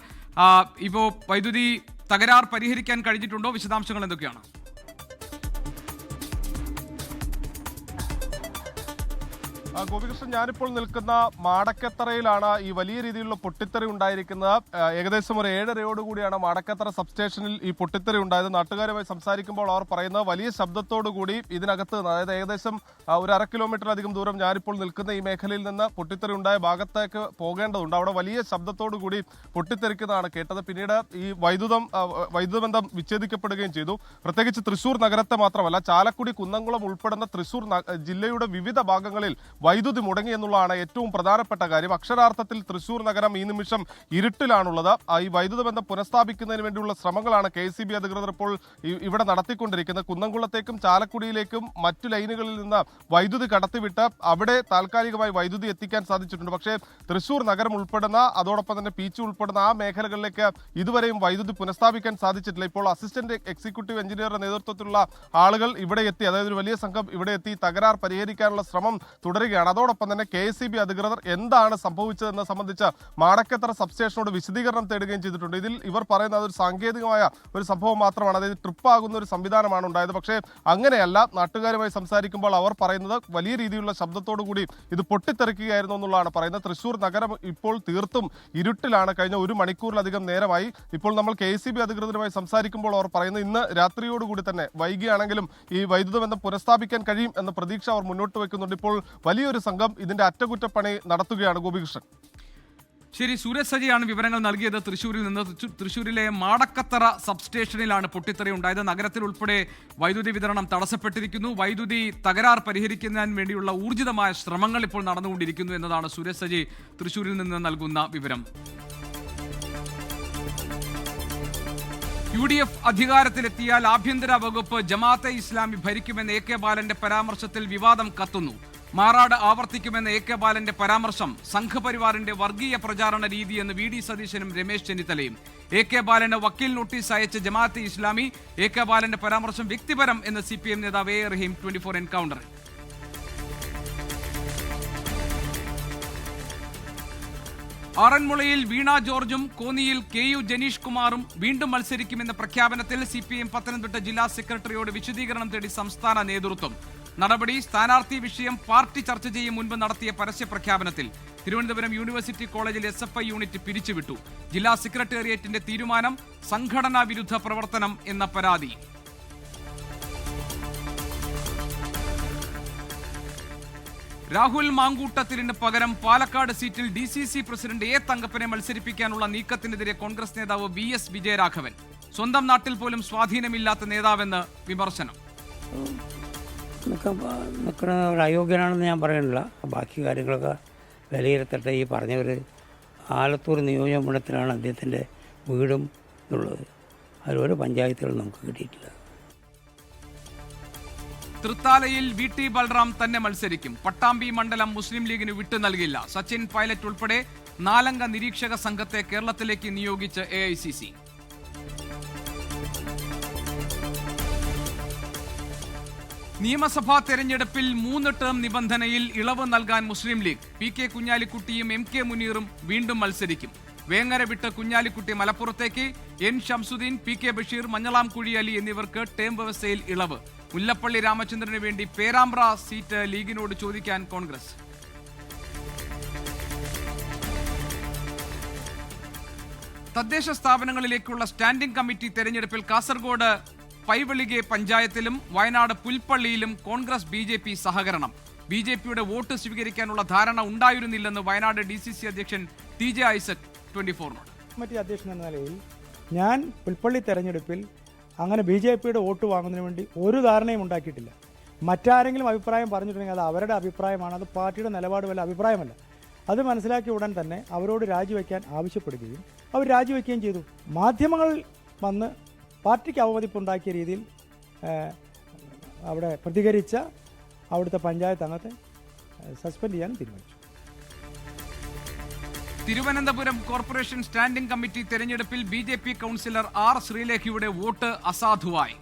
ഇപ്പോൾ വൈദ്യുതി തകരാർ പരിഹരിക്കാൻ കഴിഞ്ഞിട്ടുണ്ടോ? വിശദാംശങ്ങൾ എന്തൊക്കെയാണ്? ഗോപികൃഷ്ണൻ, ഞാനിപ്പോൾ നിൽക്കുന്ന മാടക്കത്തറയിലാണ്. ഈ വലിയ രീതിയിലുള്ള പൊട്ടിത്തെറി ഉണ്ടായിരിക്കുന്നത്. ഏകദേശം ഒരു 7:30 മാടക്കത്തറ സബ്സ്റ്റേഷനിൽ ഈ പൊട്ടിത്തെറി ഉണ്ടായത്. നാട്ടുകാരുമായി സംസാരിക്കുമ്പോൾ അവർ പറയുന്നത് വലിയ ശബ്ദത്തോടുകൂടി ഇതിനകത്ത്, അതായത് ഏകദേശം ഒരു 1/2 കിലോമീറ്ററിലധികം ദൂരം ഞാനിപ്പോൾ നിൽക്കുന്ന ഈ മേഖലയിൽ നിന്ന് പൊട്ടിത്തെറി ഉണ്ടായ ഭാഗത്തേക്ക് പോകേണ്ടതുണ്ട്. അവിടെ വലിയ ശബ്ദത്തോടുകൂടി പൊട്ടിത്തെറിക്കുന്നതാണ് കേട്ടത്. പിന്നീട് ഈ വൈദ്യുത ബന്ധം വിച്ഛേദിക്കപ്പെടുകയും ചെയ്തു. പ്രത്യേകിച്ച് തൃശൂർ നഗരത്തെ മാത്രമല്ല, ചാലക്കുടി, കുന്നംകുളം ഉൾപ്പെടുന്ന തൃശൂർ ജില്ലയുടെ വിവിധ ഭാഗങ്ങളിൽ വൈദ്യുതി മുടങ്ങി എന്നുള്ളതാണ് ഏറ്റവും പ്രധാനപ്പെട്ട കാര്യം. അക്ഷരാർത്ഥത്തിൽ തൃശൂർ നഗരം ഈ നിമിഷം ഇരുട്ടിലാണുള്ളത്. ഈ വൈദ്യുത ബന്ധം പുനഃസ്ഥാപിക്കുന്നതിന് വേണ്ടിയുള്ള ശ്രമങ്ങളാണ് KCB അധികൃതർ ഇപ്പോൾ ഇവിടെ നടത്തിക്കൊണ്ടിരിക്കുന്നത്. കുന്നംകുളത്തേക്കും ചാലക്കുടിയിലേക്കും മറ്റു ലൈനുകളിൽ നിന്ന് വൈദ്യുതി കടത്തിവിട്ട് അവിടെ താൽക്കാലികമായി വൈദ്യുതി എത്തിക്കാൻ സാധിച്ചിട്ടുണ്ട്. പക്ഷേ തൃശൂർ നഗരം ഉൾപ്പെടുന്ന, അതോടൊപ്പം തന്നെ പീച്ച് ഉൾപ്പെടുന്ന ആ മേഖലകളിലേക്ക് ഇതുവരെയും വൈദ്യുതി പുനഃസ്ഥാപിക്കാൻ സാധിച്ചിട്ടില്ല. ഇപ്പോൾ അസിസ്റ്റന്റ് എക്സിക്യൂട്ടീവ് എഞ്ചിനീയറുടെ നേതൃത്വത്തിലുള്ള ആളുകൾ ഇവിടെ എത്തി, അതായത് ഒരു വലിയ സംഘം ഇവിടെ എത്തി തകരാർ പരിഹരിക്കാനുള്ള ശ്രമം തുടരുകയാണ്. അതോടൊപ്പം തന്നെ KCB അധികൃതർ എന്താണ് സംഭവിച്ചതെന്ന് സംബന്ധിച്ച് മാടക്കത്തറ സബ്സ്റ്റേഷനോട് വിശദീകരണം തേടുകയും ചെയ്തിട്ടുണ്ട്. ഇതിൽ ഇവർ പറയുന്നത് ഒരു സാങ്കേതികമായ ഒരു സംഭവം മാത്രമാണ്, അതായത് ട്രിപ്പാകുന്ന ഒരു സംവിധാനമാണ് ഉണ്ടായത്. പക്ഷേ അങ്ങനെയല്ല. നാട്ടുകാരുമായി സംസാരിക്കുമ്പോൾ അവർ പറയുന്നത് വലിയ രീതിയിലുള്ള ശബ്ദത്തോടു കൂടി ഇത് പൊട്ടിത്തെറിക്കുകയായിരുന്നു എന്നുള്ളതാണ് പറയുന്നത്. തൃശൂർ നഗരം ഇപ്പോൾ തീർത്തും ഇരുട്ടിലാണ്. കഴിഞ്ഞ 1 മണിക്കൂറിലധികം നേരമായി. ഇപ്പോൾ നമ്മൾ KCB അധികൃതരുമായി സംസാരിക്കുമ്പോൾ അവർ പറയുന്നത് ഇന്ന് രാത്രിയോടുകൂടി തന്നെ, വൈകിയാണെങ്കിലും ഈ വൈദ്യുത ബന്ധം പുനഃസ്ഥാപിക്കാൻ കഴിയും എന്ന പ്രതീക്ഷ അവർ മുന്നോട്ട് വെക്കുന്നുണ്ട്. ഇപ്പോൾ വലിയൊരു സംഘം ഇതിന്റെ അറ്റകുറ്റപ്പണി നടത്തുകയാണ്. ഗോപികൃഷ്ണൻ. ശരി, സൂരജ് സജിയാണ് വിവരങ്ങൾ നൽകിയത് തൃശ്ശൂരിൽ നിന്ന്. തൃശ്ശൂരിലെ മാടക്കത്തറ സബ്സ്റ്റേഷനിലാണ് പൊട്ടിത്തെറി ഉണ്ടായത്. നഗരത്തിൽ ഉൾപ്പെടെ വൈദ്യുതി വിതരണം തടസ്സപ്പെട്ടിരിക്കുന്നു. വൈദ്യുതി തകരാർ പരിഹരിക്കുന്നതിന് വേണ്ടിയുള്ള ഊർജിതമായ ശ്രമങ്ങൾ ഇപ്പോൾ നടന്നുകൊണ്ടിരിക്കുന്നു എന്നതാണ് സൂരജ് സജി തൃശ്ശൂരിൽ നിന്ന് നൽകുന്ന വിവരം. UDF അധികാരത്തിലെത്തിയാൽ ആഭ്യന്തര വകുപ്പ് ജമാഅത്തെ ഇസ്ലാമി ഭരിക്കുമെന്ന AK ബാലന്റെ പരാമർശത്തിൽ വിവാദം കത്തുന്നു. മാറാട് ആവർത്തിക്കുമെന്ന AK ബാലന്റെ പരാമർശം സംഘപരിവാറിന്റെ വർഗീയ പ്രചാരണ രീതിയെന്ന് VD സതീശനും രമേശ് ചെന്നിത്തലയും. AK ബാലന് വക്കീൽ നോട്ടീസ് അയച്ച ജമാഅത്തെ ഇസ്ലാമി AK ബാലന്റെ പരാമർശം വ്യക്തിപരം എന്ന് CPM നേതാവ് A റഹീം 24 എൻകൗണ്ടറിൽ. ആറന്മുളയിൽ വീണ ജോർജും കോന്നിയിൽ KU ജനീഷ് കുമാറും വീണ്ടും മത്സരിക്കുമെന്ന പ്രഖ്യാപനത്തിൽ CPM പത്തനംതിട്ട ജില്ലാ സെക്രട്ടറിയോട് വിശദീകരണം തേടി സംസ്ഥാന നേതൃത്വം. നടപടി സ്ഥാനാർത്ഥി വിഷയം പാർട്ടി ചർച്ച ചെയ്യും മുൻപ് നടത്തിയ പരസ്യ പ്രഖ്യാപനത്തിൽ. തിരുവനന്തപുരം യൂണിവേഴ്സിറ്റി കോളേജിൽ SFI യൂണിറ്റ് പിരിച്ചുവിട്ടു. ജില്ലാ സെക്രട്ടേറിയറ്റിന്റെ തീരുമാനം സംഘടനാ വിരുദ്ധ പ്രവർത്തനം എന്ന പരാതി. രാഹുൽ മാങ്കൂട്ടത്തിലിന് പകരം പാലക്കാട് സീറ്റിൽ DCC പ്രസിഡന്റ് A തങ്കപ്പനെ മത്സരിപ്പിക്കാനുള്ള നീക്കത്തിനെതിരെ കോൺഗ്രസ് നേതാവ് VS വിജയരാഘവൻ. സ്വന്തം നാട്ടിൽ പോലും സ്വാധീനമില്ലാത്ത നേതാവെന്ന് വിമർശനം. നിൽക്കുന്ന ഒരു അയോഗ്യനാണെന്ന് ഞാൻ പറയുന്നില്ല. ബാക്കി കാര്യങ്ങളൊക്കെ വിലയിരുത്തട്ടെ. ഈ പറഞ്ഞവർ ആലത്തൂർ നിയോജകമണ്ഡലത്തിലാണ് അദ്ദേഹത്തിൻ്റെ വീടും ഉള്ളത്. അതിലൊരു പഞ്ചായത്തുകൾ നമുക്ക് കിട്ടിയിട്ടില്ല. തൃത്താലയിൽ VT ബൽറാം തന്നെ മത്സരിക്കും. പട്ടാമ്പി മണ്ഡലം മുസ്ലിം ലീഗിന് വിട്ടു നൽകില്ല. സച്ചിൻ പൈലറ്റ് ഉൾപ്പെടെ 4 അംഗ നിരീക്ഷക സംഘത്തെ കേരളത്തിലേക്ക് നിയോഗിച്ച് AICC. നിയമസഭാ തെരഞ്ഞെടുപ്പിൽ 3 ടേം നിബന്ധനയിൽ ഇളവ് നൽകാൻ മുസ്ലിം ലീഗ്. PK കുഞ്ഞാലിക്കുട്ടിയും MK മുനീറും വീണ്ടും മത്സരിക്കും. വേങ്ങര വിട്ട് കുഞ്ഞാലിക്കുട്ടി മലപ്പുറത്തേക്ക്, N ഷംസുദ്ദീൻ, PK ബഷീർ, മഞ്ഞളാംകുഴി അലി എന്നിവർക്ക് ടേം വ്യവസ്ഥയിൽ ഇളവ്. മുല്ലപ്പള്ളി രാമചന്ദ്രന് വേണ്ടി പേരാമ്പ്ര സീറ്റ് ലീഗിനോട് ചോദിക്കാൻ കോൺഗ്രസ്. തദ്ദേശ സ്ഥാപനങ്ങളിലേക്കുള്ള സ്റ്റാൻഡിംഗ് കമ്മിറ്റി തെരഞ്ഞെടുപ്പിൽ കാസർഗോഡ് പൈവളികെ പഞ്ചായത്തിലും വയനാട് പുൽപ്പള്ളിയിലും കോൺഗ്രസ് BJP സഹകരണം. BJPയുടെ വോട്ട് സ്വീകരിക്കാനുള്ള ധാരണ ഉണ്ടായിരുന്നില്ലെന്ന് വയനാട് DCC അധ്യക്ഷൻ TJ ഐസക് 24-നോട്. കമ്മിറ്റി അധ്യക്ഷൻ എന്ന നിലയിൽ ഞാൻ പുൽപ്പള്ളി തെരഞ്ഞെടുപ്പിൽ അങ്ങനെ BJPയുടെ വോട്ട് വാങ്ങുന്നതിന് വേണ്ടി ഒരു ധാരണയും ഉണ്ടാക്കിയിട്ടില്ല. മറ്റാരെങ്കിലും അഭിപ്രായം പറഞ്ഞിട്ടുണ്ടെങ്കിൽ അത് അവരുടെ അഭിപ്രായമാണ്, അത് പാർട്ടിയുടെ നിലപാടുമല്ല, അഭിപ്രായമല്ല. അത് മനസ്സിലാക്കിയ ഉടൻ തന്നെ അവരോട് രാജിവെക്കാൻ ആവശ്യപ്പെടുകയും അവർ രാജിവെക്കുകയും ചെയ്തു. മാധ്യമങ്ങൾ വന്ന് പാർട്ടിക്ക് അവമതിപ്പുണ്ടാക്കിയ രീതിയിൽ അവിടെ പ്രതികരിച്ച അവിടുത്തെ പഞ്ചായത്ത് അംഗത്തെ സസ്പെൻഡ് ചെയ്യാൻ തീരുമാനിച്ചു. തിരുവനന്തപുരം കോർപ്പറേഷൻ സ്റ്റാൻഡിംഗ് കമ്മിറ്റി തെരഞ്ഞെടുപ്പിൽ BJP കൗൺസിലർ R ശ്രീലേഖയുടെ വോട്ട് അസാധുവായി.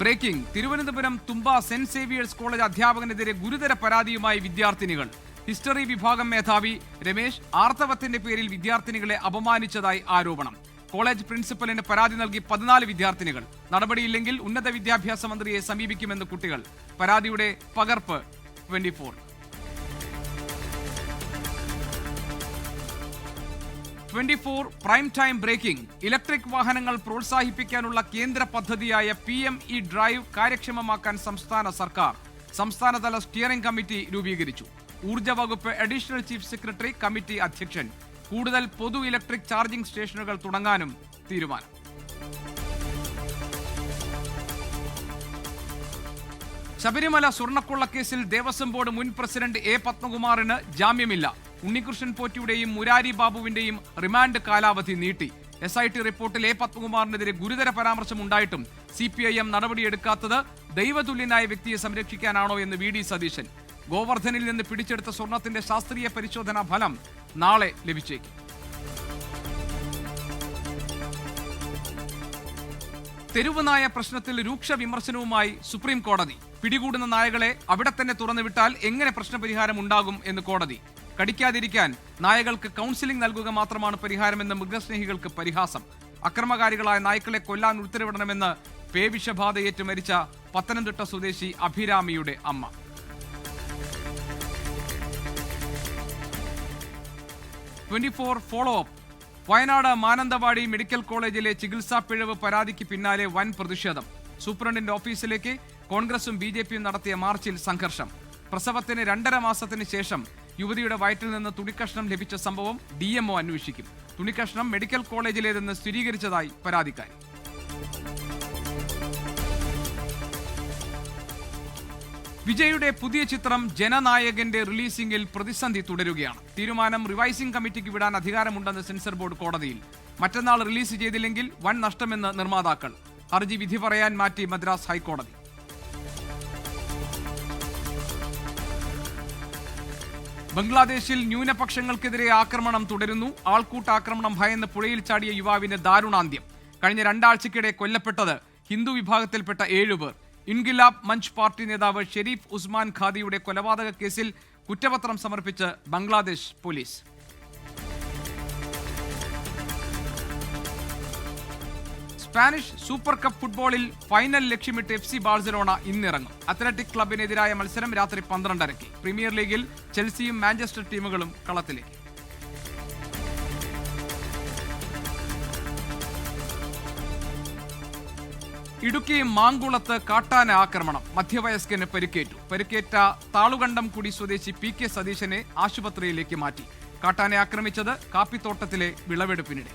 Breaking. Thiruvananthapuram Thumba Saint Xavier's college അധ്യാപകനെതിരെ ഗുരുതര പരാതിയുമായി വിദ്യാർത്ഥിനികൾ. ഹിസ്റ്ററി വിഭാഗം മേധാവി രമേശ് ആർത്തവത്തിന്റെ പേരിൽ വിദ്യാർത്ഥിനികളെ അപമാനിച്ചതായി ആരോപണം. കോളേജ് പ്രിൻസിപ്പലിന് പരാതി നൽകി 14 വിദ്യാർത്ഥിനികൾ. നടപടിയില്ലെങ്കിൽ ഉന്നത വിദ്യാഭ്യാസ മന്ത്രിയെ സമീപിക്കുമെന്ന് കുട്ടികൾ. പരാതിയുടെ പകർപ്പ് 24 പ്രൈം ടൈം ബ്രേക്കിംഗ്. ഇലക്ട്രിക് വാഹനങ്ങൾ പ്രോത്സാഹിപ്പിക്കാനുള്ള കേന്ദ്ര പദ്ധതിയായ PME ഡ്രൈവ് കാര്യക്ഷമമാക്കാൻ സംസ്ഥാന സർക്കാർ. സംസ്ഥാനതല സ്റ്റിയറിംഗ് കമ്മിറ്റി രൂപീകരിച്ചു. ഊർജ്ജ വകുപ്പ് അഡീഷണൽ ചീഫ് സെക്രട്ടറി കമ്മിറ്റി അധ്യക്ഷൻ. കൂടുതൽ പൊതു ഇലക്ട്രിക് ചാർജിംഗ് സ്റ്റേഷനുകൾ തുടങ്ങാനും തീരുമാനം. ശബരിമല സ്വർണ്ണക്കൊള്ളക്കേസിൽ ദേവസ്വം ബോർഡ് മുൻ പ്രസിഡന്റ് A പത്മകുമാറിന് ജാമ്യമില്ല. ഉണ്ണികൃഷ്ണൻ പോറ്റിയുടെയും മുരാരി ബാബുവിന്റെയും റിമാൻഡ് കാലാവധി നീട്ടി. SIT റിപ്പോർട്ടിൽ A പത്മകുമാറിനെതിരെ ഗുരുതര പരാമർശം ഉണ്ടായിട്ടും CPIM നടപടിയെടുക്കാത്തത് ദൈവതുല്യനായ വ്യക്തിയെ സംരക്ഷിക്കാനാണോ എന്ന് VD സതീശൻ. ഗോവർദ്ധനിൽ നിന്ന് പിടിച്ചെടുത്ത സ്വർണത്തിന്റെ ശാസ്ത്രീയ പരിശോധനാ ഫലം നാളെ ലഭിച്ചേക്കും. തെരുവ് നായ പ്രശ്നത്തിൽ രൂക്ഷ വിമർശനവുമായി സുപ്രീം കോടതി. പിടികൂടുന്ന നായകളെ അവിടെ തന്നെ തുറന്നുവിട്ടാൽ എങ്ങനെ പ്രശ്നപരിഹാരം ഉണ്ടാകും എന്ന് കോടതി. കടിക്കാതിരിക്കാൻ നായകൾക്ക് കൗൺസിലിംഗ് നൽകുക മാത്രമാണ് പരിഹാരമെന്ന് മൃഗസ്നേഹികൾക്ക് പരിഹാസം. അക്രമകാരികളായ നായ്ക്കളെ കൊല്ലാൻ ഉത്തരവിടണമെന്ന് പേവിഷബാധയേറ്റ് മരിച്ച പത്തനംതിട്ട സ്വദേശി അഭിരാമിയുടെ അമ്മ. Follow up. Wayanad Mananthavady medical കോളേജിലെ ചികിത്സാ പിഴവ് പരാതിക്ക് പിന്നാലെ വൻ പ്രതിഷേധം. സൂപ്രണ്ടിന്റെ ഓഫീസിലേക്ക് കോൺഗ്രസും BJPയും നടത്തിയ മാർച്ചിൽ സംഘർഷം. പ്രസവത്തിന് 2.5 മാസത്തിന് ശേഷം യുവതിയുടെ വയറ്റിൽ നിന്ന് തുണിക്കഷ്ണം ലഭിച്ച സംഭവം DMO അന്വേഷിക്കും. തുണിക്കഷ്ണം മെഡിക്കൽ കോളേജിലേതെന്ന് സ്ഥിരീകരിച്ചതായി പരാതിക്കാരി. വിജയുടെ പുതിയ ചിത്രം ജനനായകന്റെ റിലീസിംഗിൽ പ്രതിസന്ധി തുടരുകയാണ്. തീരുമാനം റിവൈസിംഗ് കമ്മിറ്റിക്ക് വിടാൻ അധികാരമുണ്ടെന്ന് സെൻസർ ബോർഡ് കോടതിയിൽ. മറ്റന്നാൾ റിലീസ് ചെയ്തില്ലെങ്കിൽ വൻ നഷ്ടമെന്ന് നിർമ്മാതാക്കൾ. ഹർജി വിധി പറയാൻ മാറ്റി മദ്രാസ് ഹൈക്കോടതി. ബംഗ്ലാദേശിൽ ന്യൂനപക്ഷങ്ങൾക്കെതിരെ ആക്രമണം തുടരുന്നു. ആൾക്കൂട്ടാക്രമണം ഭയന്ന് പുഴയിൽ ചാടിയ യുവാവിന് ദാരുണാന്ത്യം. കഴിഞ്ഞ 2 ആഴ്ചക്കിടെ കൊല്ലപ്പെട്ടത് ഹിന്ദു വിഭാഗത്തിൽപ്പെട്ട 7 പേർ. ഇൻഗിലാബ് മഞ്ച് പാർട്ടി നേതാവ് ഷെരീഫ് ഉസ്മാൻ ഖാദിയുടെ കൊലപാതക കേസിൽ കുറ്റപത്രം സമർപ്പിച്ച് Bangladesh police. Spanish super cup ഫുട്ബോളിൽ ഫൈനൽ ലക്ഷ്യമിട്ട് FC ബാഴ്സലോണ ഇന്നിറങ്ങും. അത്ലറ്റിക് ക്ലബിനെതിരായ മത്സരം രാത്രി 12:30. പ്രീമിയർ ലീഗിൽ ചെൽസിയും മാഞ്ചസ്റ്റർ ടീമുകളും കളത്തിലേക്ക്. ഇടുക്കി മാങ്കുളത്ത് കാട്ടാന ആക്രമണം. മധ്യവയസ്കന് പരിക്കേറ്റു. പരിക്കേറ്റ താളുകണ്ടംകുടി സ്വദേശി PK സതീശനെ ആശുപത്രിയിലേക്ക് മാറ്റി. കാട്ടാനെ ആക്രമിച്ചത് കാപ്പിത്തോട്ടത്തിലെ വിളവെടുപ്പിനിടെ.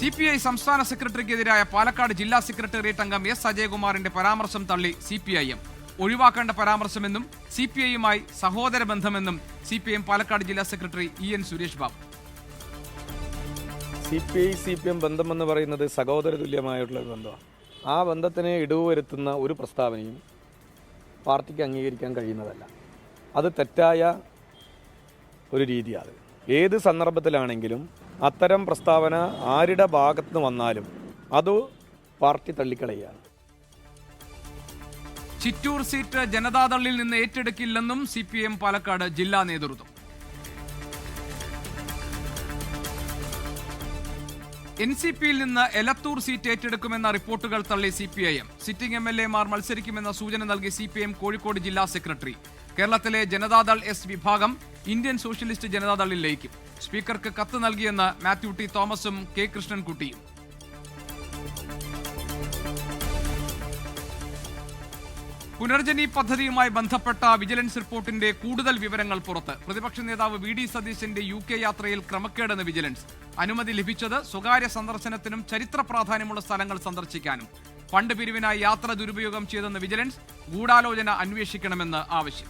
CPI സംസ്ഥാന സെക്രട്ടറിക്കെതിരായ പാലക്കാട് ജില്ലാ സെക്രട്ടേറിയറ്റ് അംഗം S അജയകുമാറിന്റെ പരാമർശം തള്ളി CPIM. ഒഴിവാക്കേണ്ട പരാമർശമെന്നും CPIയുമായി സഹോദര ബന്ധമെന്നും CPIM പാലക്കാട് ജില്ലാ secretary EN Suresh Babu. CPI-CPM ബന്ധമെന്ന് പറയുന്നത് സഹോദര തുല്യമായിട്ടുള്ള ബന്ധമാണ്. ആ ബന്ധത്തിന് ഇടിവ് വരുത്തുന്ന ഒരു പ്രസ്താവനയും പാർട്ടിക്ക് അംഗീകരിക്കാൻ കഴിയുന്നതല്ല. അത് തെറ്റായ ഒരു രീതിയാണ്. ഏത് സന്ദർഭത്തിലാണെങ്കിലും അത്തരം പ്രസ്താവന ആരുടെ ഭാഗത്തുനിന്ന് വന്നാലും അത് പാർട്ടി തള്ളിക്കളയാണ്. ചിറ്റൂർ സീറ്റ് ജനതാദളിൽ നിന്ന് ഏറ്റെടുക്കില്ലെന്നും CPIM പാലക്കാട് ജില്ലാ നേതൃത്വം. NCPയിൽ നിന്ന് എലത്തൂർ സീറ്റ് ഏറ്റെടുക്കുമെന്ന റിപ്പോർട്ടുകൾ തള്ളി CPIM. സിറ്റിംഗ് MLA-മാർ മത്സരിക്കുമെന്ന സൂചന നൽകി CPIM കോഴിക്കോട് ജില്ലാ സെക്രട്ടറി. കേരളത്തിലെ ജനതാദൾ S വിഭാഗം ഇന്ത്യൻ സോഷ്യലിസ്റ്റ് ജനതാദളിൽ ലയിക്കും. സ്പീക്കർക്ക് കത്ത് നൽകിയെന്ന് മാത്യു T തോമസും K കൃഷ്ണൻകുട്ടിയും. പുനർജനി പദ്ധതിയുമായി ബന്ധപ്പെട്ട വിജിലൻസ് റിപ്പോർട്ടിന്റെ കൂടുതൽ വിവരങ്ങൾ പുറത്ത്. പ്രതിപക്ഷ നേതാവ് VD സതീശന്റെ UK യാത്രയിൽ ക്രമക്കേടെന്ന് വിജിലൻസ്. അനുമതി ലഭിച്ചത് സ്വകാര്യ സന്ദർശനത്തിനും ചരിത്ര പ്രാധാന്യമുള്ള സ്ഥലങ്ങൾ സന്ദർശിക്കാനും. ഫണ്ട് പിരിവിനായി യാത്ര ദുരുപയോഗം ചെയ്തെന്ന് വിജിലൻസ്. ഗൂഢാലോചന അന്വേഷിക്കണമെന്ന് ആവശ്യം.